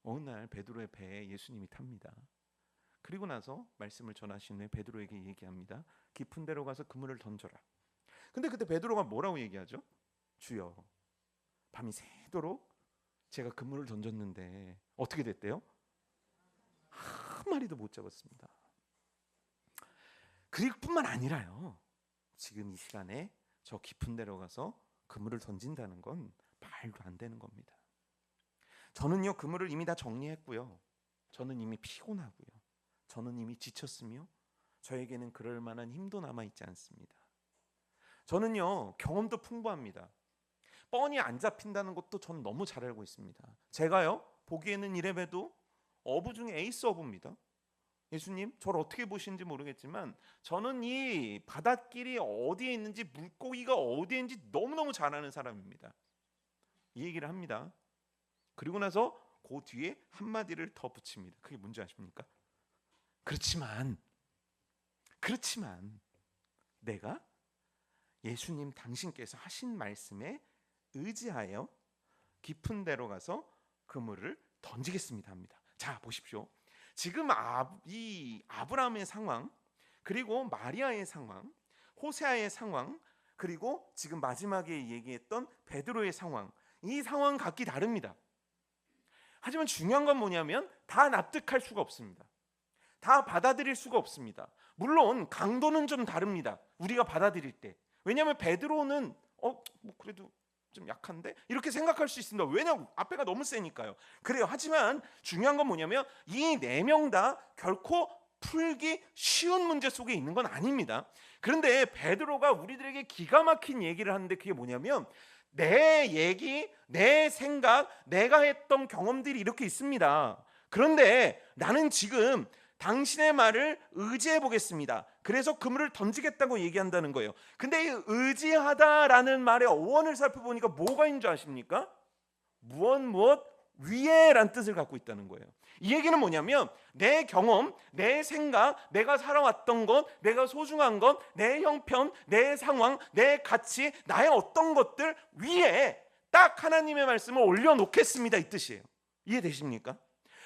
어느 날 베드로의 배에 예수님이 탑니다. 그리고 나서 말씀을 전하신 후에 베드로에게 얘기합니다. 깊은 데로 가서 그물을 던져라. 근데 그때 베드로가 뭐라고 얘기하죠? 주여, 밤이 새도록 제가 그물을 던졌는데 어떻게 됐대요? 한 마리도 못 잡았습니다. 그뿐만 아니라요, 지금 이 시간에 저 깊은 데로 가서 그물을 던진다는 건 말도 안 되는 겁니다. 저는요, 그물을 이미 다 정리했고요. 저는 이미 피곤하고요. 저는 이미 지쳤으며 저에게는 그럴 만한 힘도 남아있지 않습니다. 저는요, 경험도 풍부합니다. 뻔히 안 잡힌다는 것도 전 너무 잘 알고 있습니다. 제가요, 보기에는 이래봬도 어부 중에 에이스 어부입니다. 예수님, 저를 어떻게 보시는지 모르겠지만 저는 이 바닷길이 어디에 있는지, 물고기가 어디에 있는지 너무너무 잘 아는 사람입니다. 이 얘기를 합니다. 그리고 나서 그 뒤에 한마디를 더 붙입니다. 그게 뭔지 아십니까? 그렇지만 내가 예수님 당신께서 하신 말씀에 의지하여 깊은 데로 가서 그물을 던지겠습니다 합니다. 자, 보십시오. 지금 이 아브라함의 상황, 그리고 마리아의 상황, 호세아의 상황, 그리고 지금 마지막에 얘기했던 베드로의 상황, 이 상황은 각기 다릅니다. 하지만 중요한 건 뭐냐면 다 납득할 수가 없습니다. 다 받아들일 수가 없습니다. 물론 강도는 좀 다릅니다. 우리가 받아들일 때. 왜냐하면 베드로는 뭐 그래도 좀 약한데 이렇게 생각할 수 있습니다. 왜냐하면 앞에가 너무 세니까요. 그래요. 하지만 중요한 건 뭐냐면 이 네 명 다 결코 풀기 쉬운 문제 속에 있는 건 아닙니다. 그런데 베드로가 우리들에게 기가 막힌 얘기를 하는데 그게 뭐냐면 내 얘기, 내 생각, 내가 했던 경험들이 이렇게 있습니다. 그런데 나는 지금 당신의 말을 의지해 보겠습니다. 그래서 그물을 던지겠다고 얘기한다는 거예요. 근데 이 의지하다라는 말의 어원을 살펴보니까 뭐가 있는 줄 아십니까? 무엇 위에란 뜻을 갖고 있다는 거예요. 이 얘기는 뭐냐면 내 경험, 내 생각, 내가 살아왔던 것, 내가 소중한 것, 내 형편, 내 상황, 내 가치, 나의 어떤 것들 위에 딱 하나님의 말씀을 올려놓겠습니다, 이 뜻이에요. 이해되십니까?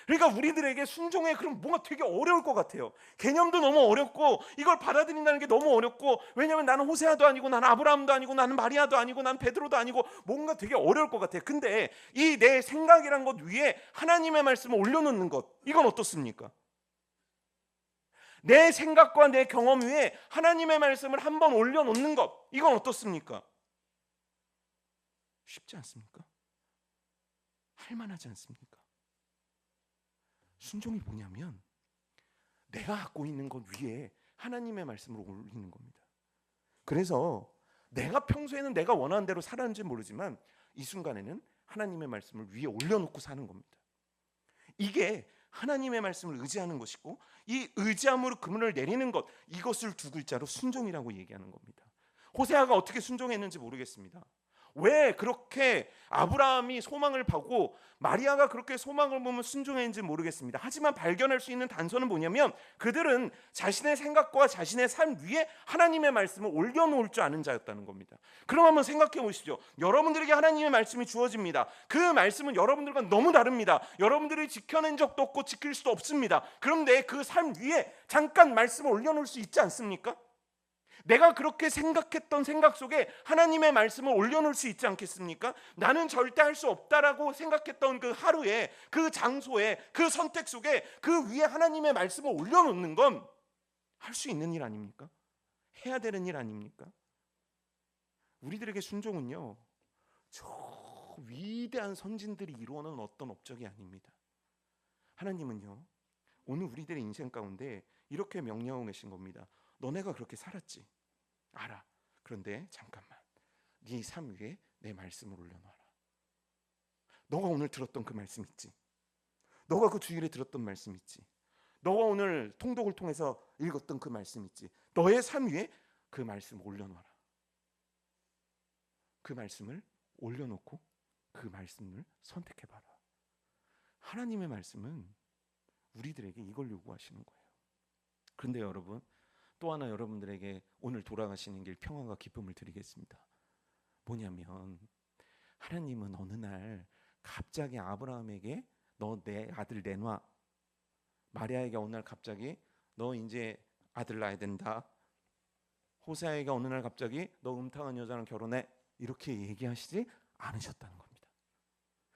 그러니까 우리들에게 순종에 그럼 뭔가 되게 어려울 것 같아요. 개념도 너무 어렵고 이걸 받아들인다는 게 너무 어렵고, 왜냐하면 나는 호세아도 아니고 나는 아브라함도 아니고 나는 마리아도 아니고 나는 베드로도 아니고 뭔가 되게 어려울 것 같아요. 근데 이 내 생각이란 것 위에 하나님의 말씀을 올려놓는 것, 이건 어떻습니까? 내 생각과 내 경험 위에 하나님의 말씀을 한번 올려놓는 것, 이건 어떻습니까? 쉽지 않습니까? 할만하지 않습니까? 순종이 뭐냐면 내가 갖고 있는 것 위에 하나님의 말씀을 올리는 겁니다. 그래서 내가 평소에는 내가 원하는 대로 살았는지 모르지만 이 순간에는 하나님의 말씀을 위에 올려놓고 사는 겁니다. 이게 하나님의 말씀을 의지하는 것이고, 이 의지함으로 그물을 내리는 것, 이것을 두 글자로 순종이라고 얘기하는 겁니다. 호세아가 어떻게 순종했는지 모르겠습니다. 왜 그렇게 아브라함이 소망을 보고 마리아가 그렇게 소망을 보면 순종했는지 모르겠습니다. 하지만 발견할 수 있는 단서는 뭐냐면, 그들은 자신의 생각과 자신의 삶 위에 하나님의 말씀을 올려놓을 줄 아는 자였다는 겁니다. 그럼 한번 생각해 보시죠. 여러분들에게 하나님의 말씀이 주어집니다. 그 말씀은 여러분들과 너무 다릅니다. 여러분들이 지켜낸 적도 없고 지킬 수도 없습니다. 그런데 그 삶 위에 잠깐 말씀을 올려놓을 수 있지 않습니까? 내가 그렇게 생각했던 생각 속에 하나님의 말씀을 올려놓을 수 있지 않겠습니까? 나는 절대 할 수 없다라고 생각했던 그 하루에, 그 장소에, 그 선택 속에 그 위에 하나님의 말씀을 올려놓는 건 할 수 있는 일 아닙니까? 해야 되는 일 아닙니까? 우리들에게 순종은요, 저 위대한 선진들이 이루어놓은 어떤 업적이 아닙니다. 하나님은요, 오늘 우리들의 인생 가운데 이렇게 명령하고 계신 겁니다. 너네가 그렇게 살았지? 알아. 그런데 잠깐만, 네 삶 위에 내 말씀을 올려놔라. 너가 오늘 들었던 그 말씀 있지? 너가 그 주일에 들었던 말씀 있지? 너가 오늘 통독을 통해서 읽었던 그 말씀 있지? 너의 삶 위에 그 말씀 올려놔라. 그 말씀을 올려놓고 그 말씀을 선택해봐라. 하나님의 말씀은 우리들에게 이걸 요구하시는 거예요. 그런데 여러분, 또 하나 여러분들에게 오늘 돌아가시는 길 평안과 기쁨을 드리겠습니다. 뭐냐면, 하나님은 어느 날 갑자기 아브라함에게 너 내 아들 내놔, 마리아에게 어느 날 갑자기 너 이제 아들 낳아야 된다, 호세아에게 어느 날 갑자기 너 음탕한 여자랑 결혼해, 이렇게 얘기하시지 않으셨다는 겁니다.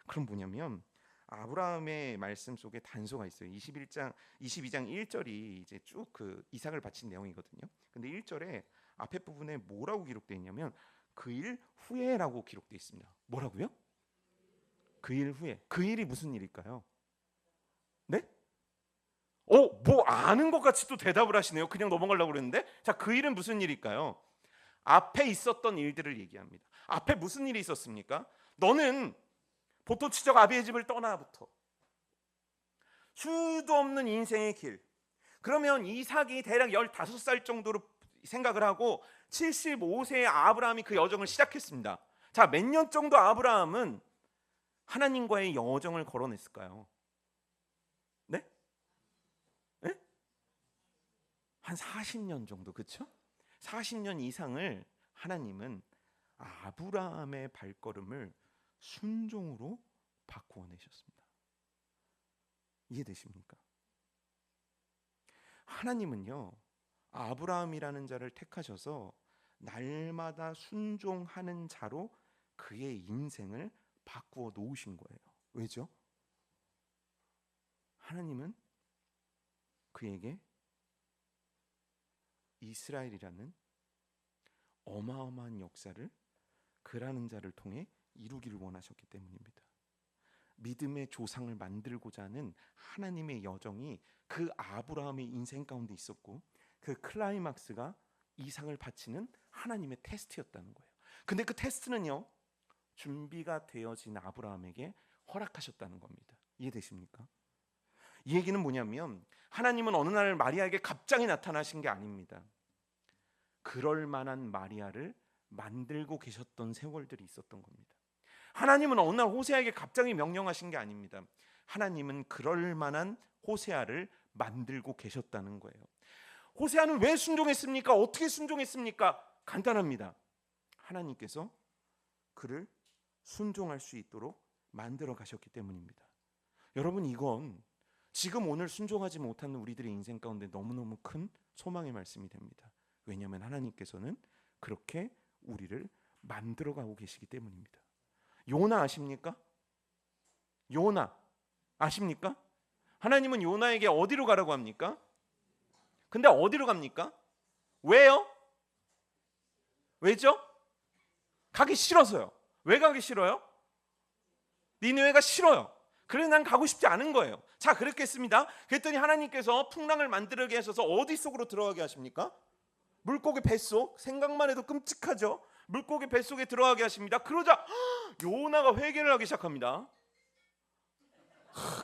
그럼 뭐냐면, 아브라함의 말씀 속에 단서가 있어요. 22장 1절이 이제 쭉 그 이삭을 바친 내용이거든요. 근데 1절에 앞에 부분에 뭐라고 기록되어 있냐면, 그 일 후에라고 기록되어 있습니다. 뭐라고요? 그 일 후에. 그 일이 무슨 일일까요? 네? 뭐 아는 것 같이 또 대답을 하시네요. 그냥 넘어가려고 그랬는데. 자, 그 일은 무슨 일일까요? 앞에 있었던 일들을 얘기합니다. 앞에 무슨 일이 있었습니까? 너는 보토치적 아비의 집을 떠나부터 수도 없는 인생의 길. 그러면 이삭이 대략 15살 정도로 생각을 하고 75세의 아브라함이 그 여정을 시작했습니다. 자, 몇 년 정도 아브라함은 하나님과의 여정을 걸어냈을까요? 네? 네? 한 40년 정도, 그렇죠? 40년 이상을 하나님은 아브라함의 발걸음을 순종으로 바꾸어 내셨습니다. 이해되십니까? 하나님은요, 아브라함이라는 자를 택하셔서 날마다 순종하는 자로 그의 인생을 바꾸어 놓으신 거예요. 왜죠? 하나님은 그에게 이스라엘이라는 어마어마한 역사를 그라는 자를 통해 이루기를 원하셨기 때문입니다. 믿음의 조상을 만들고자 하는 하나님의 여정이 그 아브라함의 인생 가운데 있었고, 그 클라이막스가 이삭을 바치는 하나님의 테스트였다는 거예요. 근데 그 테스트는요, 준비가 되어진 아브라함에게 허락하셨다는 겁니다. 이해되십니까? 이 얘기는 뭐냐면, 하나님은 어느 날 마리아에게 갑자기 나타나신 게 아닙니다. 그럴 만한 마리아를 만들고 계셨던 세월들이 있었던 겁니다. 하나님은 어느 날 호세아에게 갑자기 명령하신 게 아닙니다. 하나님은 그럴 만한 호세아를 만들고 계셨다는 거예요. 호세아는 왜 순종했습니까? 어떻게 순종했습니까? 간단합니다. 하나님께서 그를 순종할 수 있도록 만들어 가셨기 때문입니다. 여러분, 이건 지금 오늘 순종하지 못하는 우리들의 인생 가운데 너무너무 큰 소망의 말씀이 됩니다. 왜냐하면 하나님께서는 그렇게 우리를 만들어 가고 계시기 때문입니다. 요나 아십니까? 요나 아십니까? 하나님은 요나에게 어디로 가라고 합니까? 근데 어디로 갑니까? 왜요? 왜죠? 가기 싫어서요. 왜 가기 싫어요? 니느웨가 싫어요. 그래서 난 가고 싶지 않은 거예요. 자, 그렇겠습니다. 그랬더니 하나님께서 풍랑을 만들게 하셔서 어디 속으로 들어가게 하십니까? 물고기 뱃속. 생각만 해도 끔찍하죠. 물고기 뱃속에 들어가게 하십니다. 그러자 요나가 회개를 하기 시작합니다.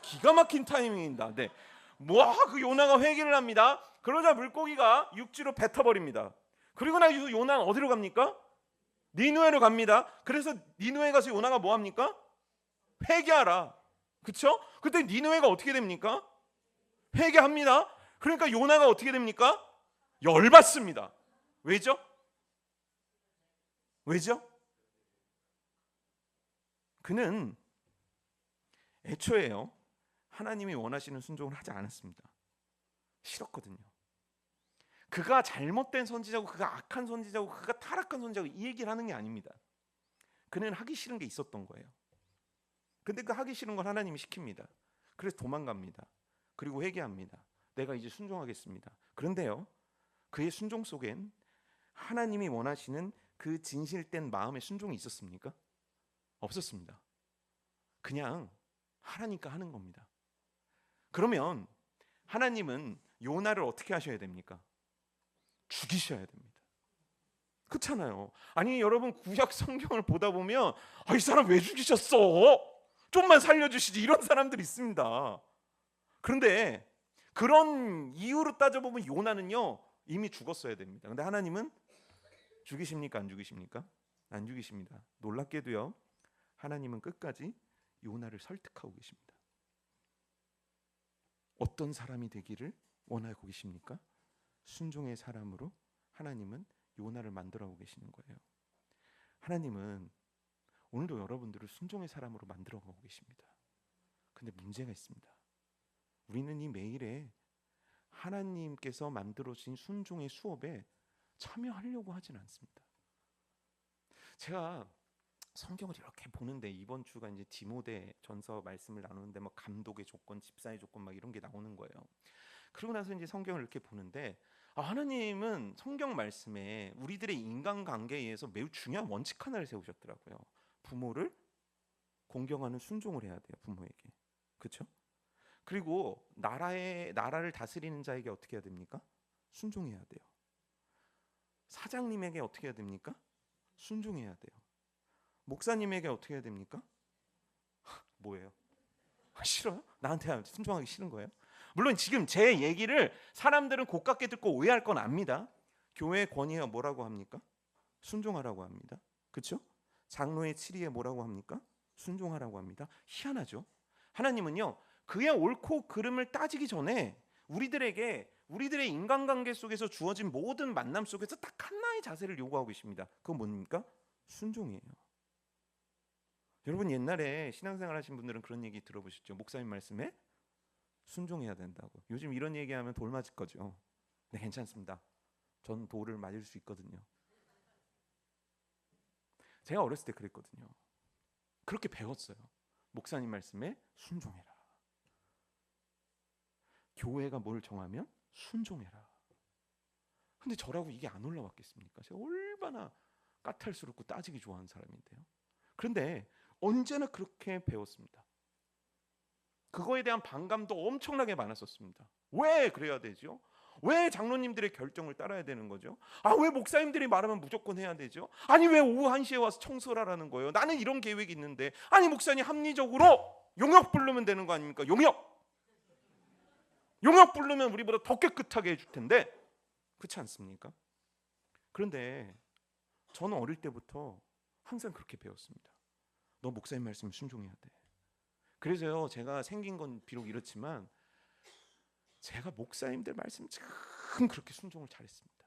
기가 막힌 타이밍입니다. 네. 그 요나가 회개를 합니다. 그러자 물고기가 육지로 뱉어버립니다. 그리고 나서 요나는 어디로 갑니까? 니누에로 갑니다. 그래서 니누에 가서 요나가 뭐 합니까? 회개하라. 그렇죠? 그때 니누에가 어떻게 됩니까? 회개합니다. 그러니까 요나가 어떻게 됩니까? 열받습니다. 왜죠? 왜죠? 그는 애초에요, 하나님이 원하시는 순종을 하지 않았습니다. 싫었거든요. 그가 잘못된 선지자고, 그가 악한 선지자고, 그가 타락한 선지자고 이 얘기를 하는 게 아닙니다. 그는 하기 싫은 게 있었던 거예요. 근데 그 하기 싫은 걸 하나님이 시킵니다. 그래서 도망갑니다. 그리고 회개합니다. 내가 이제 순종하겠습니다. 그런데요, 그의 순종 속엔 하나님이 원하시는 그 진실된 마음의 순종이 있었습니까? 없었습니다. 그냥 하라니까 하는 겁니다. 그러면 하나님은 요나를 어떻게 하셔야 됩니까? 죽이셔야 됩니다. 그렇잖아요. 아니 여러분, 구약 성경을 보다 보면 이 사람 왜 죽이셨어? 좀만 살려주시지, 이런 사람들이 있습니다. 그런데 그런 이유로 따져보면 요나는요 이미 죽었어야 됩니다. 근데 하나님은 죽이십니까? 안 죽이십니까? 안 죽이십니다. 놀랍게도요, 하나님은 끝까지 요나를 설득하고 계십니다. 어떤 사람이 되기를 원하고 계십니까? 순종의 사람으로 하나님은 요나를 만들어가고 계시는 거예요. 하나님은 오늘도 여러분들을 순종의 사람으로 만들어가고 계십니다. 근데 문제가 있습니다. 우리는 이 매일에 하나님께서 만들어주신 순종의 수업에 참여하려고 하진 않습니다. 제가 성경을 이렇게 보는데 이번 주가 이제 디모데 전서 말씀을 나누는데 뭐 감독의 조건, 집사의 조건 막 이런 게 나오는 거예요. 그러고 나서 이제 성경을 이렇게 보는데 하나님은 성경 말씀에 우리들의 인간관계에 의해서 매우 중요한 원칙 하나를 세우셨더라고요. 부모를 공경하는 순종을 해야 돼요, 부모에게. 그렇죠? 그리고 나라를 다스리는 자에게 어떻게 해야 됩니까? 순종해야 돼요. 사장님에게 어떻게 해야 됩니까? 순종해야 돼요. 목사님에게 어떻게 해야 됩니까? 뭐예요? 싫어요? 나한테 순종하기 싫은 거예요? 물론 지금 제 얘기를 사람들은 고깝게 듣고 오해할 건 압니다. 교회 권위가 뭐라고 합니까? 순종하라고 합니다. 그렇죠? 장로의 치리에 뭐라고 합니까? 순종하라고 합니다. 희한하죠? 하나님은요, 그의 옳고 그름을 따지기 전에 우리들의 인간관계 속에서 주어진 모든 만남 속에서 딱 하나의 자세를 요구하고 계십니다. 그건 뭡니까? 순종이에요. 여러분, 옛날에 신앙생활 하신 분들은 그런 얘기 들어보셨죠? 목사님 말씀에 순종해야 된다고. 요즘 이런 얘기하면 돌 맞을 거죠. 네, 괜찮습니다. 전 돌을 맞을 수 있거든요. 제가 어렸을 때 그랬거든요. 그렇게 배웠어요. 목사님 말씀에 순종해라. 교회가 뭘 정하면 순종해라. 근데 저라고 이게 안 올라왔겠습니까? 제가 얼마나 까탈스럽고 따지기 좋아하는 사람인데요. 그런데 언제나 그렇게 배웠습니다. 그거에 대한 반감도 엄청나게 많았었습니다. 왜 그래야 되죠? 왜 장로님들의 결정을 따라야 되는 거죠? 왜 목사님들이 말하면 무조건 해야 되죠? 아니 왜 오후 1시에 와서 청소를 하라는 거예요? 나는 이런 계획이 있는데. 아니 목사님, 합리적으로 용역 부르면 되는 거 아닙니까? 용역 부르면 우리보다 더 깨끗하게 해줄 텐데. 그렇지 않습니까? 그런데 저는 어릴 때부터 항상 그렇게 배웠습니다. 너 목사님 말씀 순종해야 돼. 그래서요, 제가 생긴 건 비록 이렇지만 제가 목사님들 말씀 참 그렇게 순종을 잘했습니다.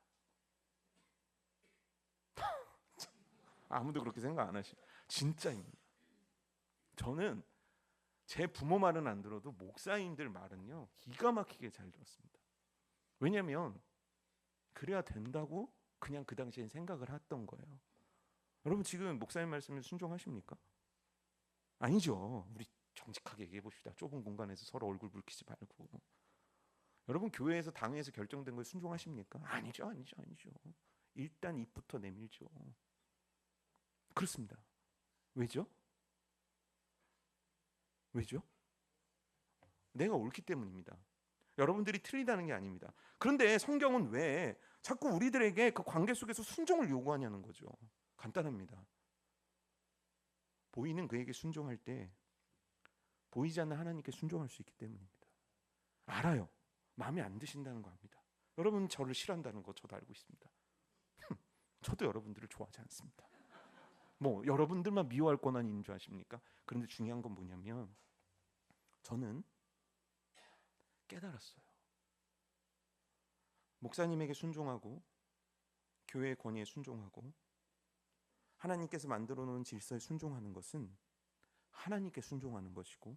아무도 그렇게 생각 안 하시죠? 진짜입니다. 저는 제 부모 말은 안 들어도 목사님들 말은요 기가 막히게 잘 들었습니다. 왜냐하면 그래야 된다고 그냥 그 당시엔 생각을 했던 거예요. 여러분, 지금 목사님 말씀에 순종하십니까? 아니죠. 우리 정직하게 얘기해 봅시다. 좁은 공간에서 서로 얼굴 붉히지 말고. 여러분, 교회에서 당회에서 결정된 걸 순종하십니까? 아니죠. 일단 입부터 내밀죠. 그렇습니다. 왜죠? 내가 옳기 때문입니다. 여러분들이 틀리다는 게 아닙니다. 그런데 성경은 왜 자꾸 우리들에게 그 관계 속에서 순종을 요구하냐는 거죠. 간단합니다. 보이는 그에게 순종할 때 보이지 않는 하나님께 순종할 수 있기 때문입니다. 알아요. 마음에 안 드신다는 거 압니다. 여러분 저를 싫어한다는 거 저도 알고 있습니다. 저도 여러분들을 좋아하지 않습니다. 뭐 여러분들만 미워할 권한이 있는 줄 아십니까? 그런데 중요한 건 뭐냐면 저는 깨달았어요. 목사님에게 순종하고 교회의 권위에 순종하고 하나님께서 만들어 놓은 질서에 순종하는 것은 하나님께 순종하는 것이고,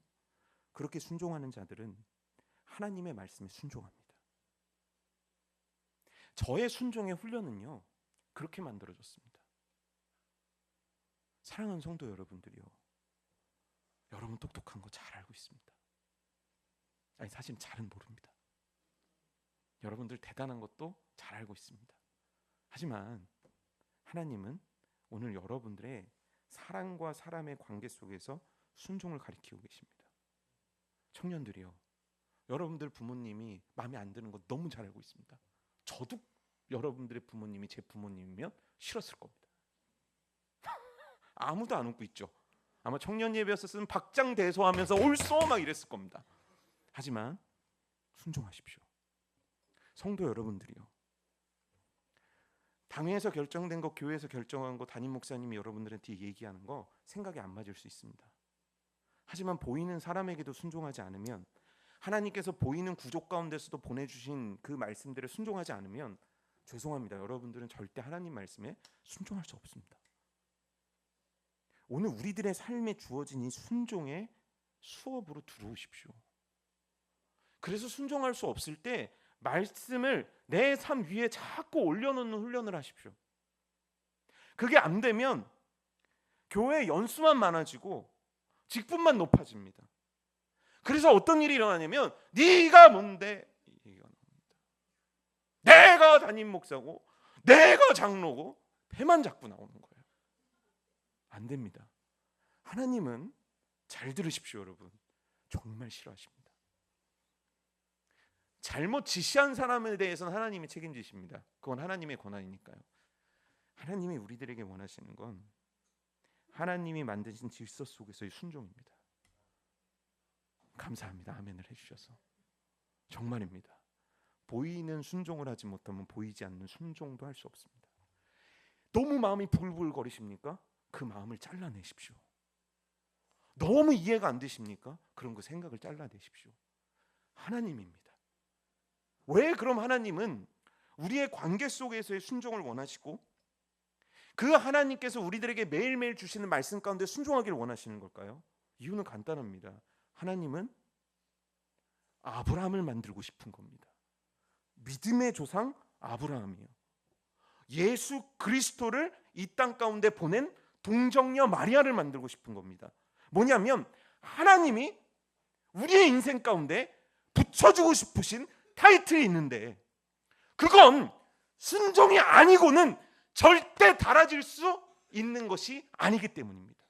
그렇게 순종하는 자들은 하나님의 말씀에 순종합니다. 저의 순종의 훈련은요 그렇게 만들어졌습니다. 사랑하는 성도 여러분들이요, 여러분 똑똑한 거 잘 알고 있습니다. 아니 사실 잘은 모릅니다. 여러분들 대단한 것도 잘 알고 있습니다. 하지만 하나님은 오늘 여러분들의 사람과 사람의 관계 속에서 순종을 가리키고 계십니다. 청년들이요, 여러분들 부모님이 마음에 안 드는 거 너무 잘 알고 있습니다. 저도 여러분들의 부모님이 제 부모님이면 싫었을 겁니다. 아무도 안 웃고 있죠. 아마 청년 예배였었으면 박장대소하면서 옳소 막 이랬을 겁니다. 하지만 순종하십시오. 성도 여러분들이요, 당회에서 결정된 거, 교회에서 결정한 거, 담임 목사님이 여러분들한테 얘기하는 거 생각이 안 맞을 수 있습니다. 하지만 보이는 사람에게도 순종하지 않으면, 하나님께서 보이는 구조 가운데서도 보내주신 그 말씀들에 순종하지 않으면 죄송합니다, 여러분들은 절대 하나님 말씀에 순종할 수 없습니다. 오늘 우리들의 삶에 주어진 이 순종의 수업으로 들어오십시오. 그래서 순종할 수 없을 때 말씀을 내 삶 위에 자꾸 올려놓는 훈련을 하십시오. 그게 안 되면 교회 연수만 많아지고 직분만 높아집니다. 그래서 어떤 일이 일어나냐면 네가 뭔데 얘기가 나옵니다. 내가 담임 목사고 내가 장로고 배만 자꾸 나오는 거예요. 안 됩니다. 하나님은, 잘 들으십시오 여러분, 정말 싫어하십니다. 잘못 지시한 사람에 대해서는 하나님이 책임지십니다. 그건 하나님의 권한이니까요. 하나님이 우리들에게 원하시는 건 하나님이 만드신 질서 속에서의 순종입니다. 감사합니다. 아멘을 해주셔서. 정말입니다. 보이는 순종을 하지 못하면 보이지 않는 순종도 할 수 없습니다. 너무 마음이 부글부글거리십니까? 그 마음을 잘라내십시오. 너무 이해가 안 되십니까? 그런 그 생각을 잘라내십시오. 하나님입니다. 왜 그럼 하나님은 우리의 관계 속에서의 순종을 원하시고 그 하나님께서 우리들에게 매일매일 주시는 말씀 가운데 순종하기를 원하시는 걸까요? 이유는 간단합니다. 하나님은 아브라함을 만들고 싶은 겁니다. 믿음의 조상 아브라함이요, 예수 그리스도를 이 땅 가운데 보낸 동정녀 마리아를 만들고 싶은 겁니다. 뭐냐면 하나님이 우리의 인생 가운데 붙여주고 싶으신 타이틀이 있는데 그건 순종이 아니고는 절대 달아질 수 있는 것이 아니기 때문입니다.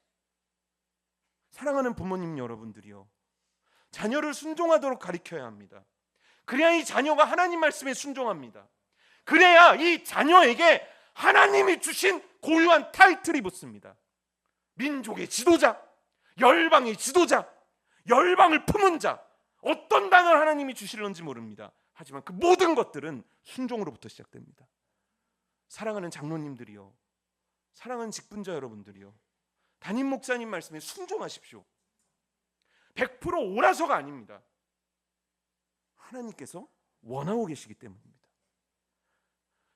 사랑하는 부모님 여러분들이요, 자녀를 순종하도록 가르쳐야 합니다. 그래야 이 자녀가 하나님 말씀에 순종합니다. 그래야 이 자녀에게 하나님이 주신 고유한 타이틀이 붙습니다. 민족의 지도자, 열방의 지도자, 열방을 품은 자, 어떤 단어를 하나님이 주실런지 모릅니다. 하지만 그 모든 것들은 순종으로부터 시작됩니다. 사랑하는 장로님들이요, 사랑하는 직분자 여러분들이요, 담임 목사님 말씀에 순종하십시오. 100% 옳아서가 아닙니다. 하나님께서 원하고 계시기 때문입니다.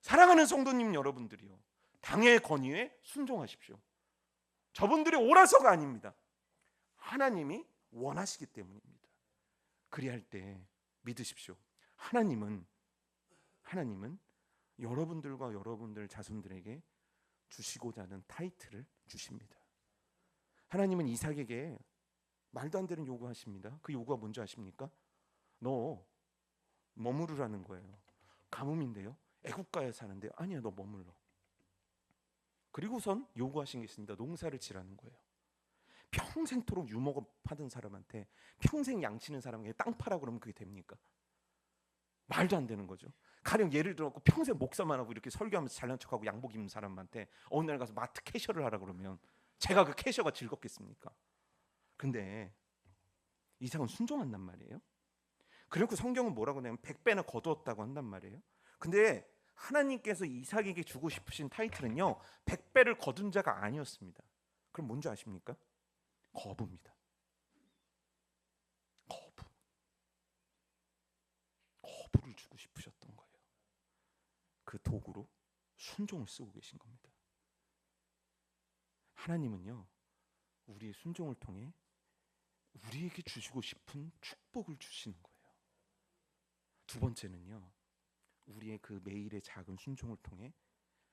사랑하는 성도님 여러분들이요, 당의 권위에 순종하십시오. 저분들이 옳아서가 아닙니다. 하나님이 원하시기 때문입니다. 그리할 때 믿으십시오. 하나님은 여러분들과 여러분들 자손들에게 주시고자 하는 타이틀을 주십니다. 하나님은 이삭에게 말도 안 되는 요구하십니다. 그 요구가 뭔지 아십니까? 너 머무르라는 거예요. 가뭄인데요, 애국가에 사는데요, 아니야 너 머물러. 그리고선 요구하신 게 있습니다. 농사를 지라는 거예요. 평생토록 유목업하던 사람한테 평생 양치는 사람에게 땅 파라 그러면 그게 됩니까? 말도 안 되는 거죠. 가령 예를 들어 평생 목사만 하고 이렇게 설교하면서 잘난 척하고 양복 입는 사람한테 어느 날 가서 마트 캐셔를 하라 그러면 제가 그 캐셔가 즐겁겠습니까? 근데 이삭은 순종한단 말이에요. 그리고 성경은 뭐라고 하냐면 100배나 거두었다고 한단 말이에요. 근데 하나님께서 이삭에게 주고 싶으신 타이틀은요, 100배를 거둔 자가 아니었습니다. 그럼 뭔지 아십니까? 거부입니다. 거부를 주고 싶으셨던 거예요. 그 도구로 순종을 쓰고 계신 겁니다. 하나님은요, 우리의 순종을 통해 우리에게 주시고 싶은 축복을 주시는 거예요. 두 번째는요, 우리의 그 매일의 작은 순종을 통해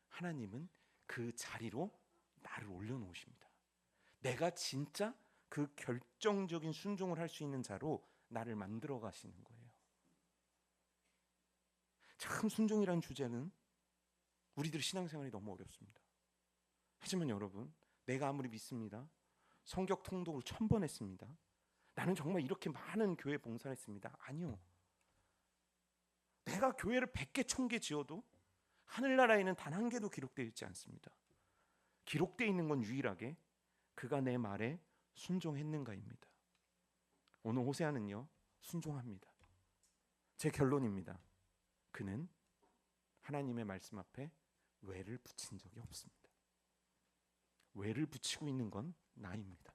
하나님은 그 자리로 나를 올려놓으십니다. 내가 진짜 그 결정적인 순종을 할 수 있는 자로 나를 만들어 가시는 거예요. 참 순종이라는 주제는 우리들 신앙생활이 너무 어렵습니다. 하지만 여러분, 내가 아무리 믿습니다, 성격 통독을 1000번 했습니다, 나는 정말 이렇게 많은 교회 봉사를 했습니다, 아니요. 내가 교회를 100개 1000개 지어도 하늘나라에는 단 한 개도 기록되어 있지 않습니다. 기록되어 있는 건 유일하게 그가 내 말에 순종했는가입니다. 오늘 호세아는요, 순종합니다. 제 결론입니다. 그는 하나님의 말씀 앞에 왜를 붙인 적이 없습니다. 왜를 붙이고 있는 건 나입니다.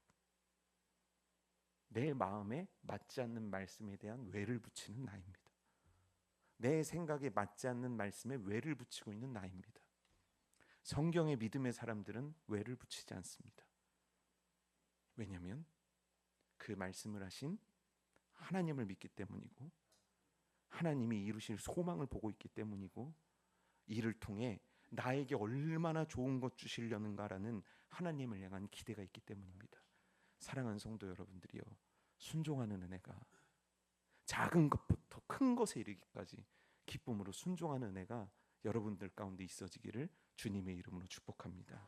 내 마음에 맞지 않는 말씀에 대한 왜를 붙이는 나입니다. 내 생각에 맞지 않는 말씀에 왜를 붙이고 있는 나입니다. 성경의 믿음의 사람들은 왜를 붙이지 않습니다. 왜냐하면 그 말씀을 하신 하나님을 믿기 때문이고, 하나님이 이루실 소망을 보고 있기 때문이고, 이를 통해 나에게 얼마나 좋은 것 주시려는가라는 하나님을 향한 기대가 있기 때문입니다. 사랑하는 성도 여러분들이요, 순종하는 은혜가, 작은 것부터 큰 것에 이르기까지 기쁨으로 순종하는 은혜가 여러분들 가운데 있어지기를 주님의 이름으로 축복합니다.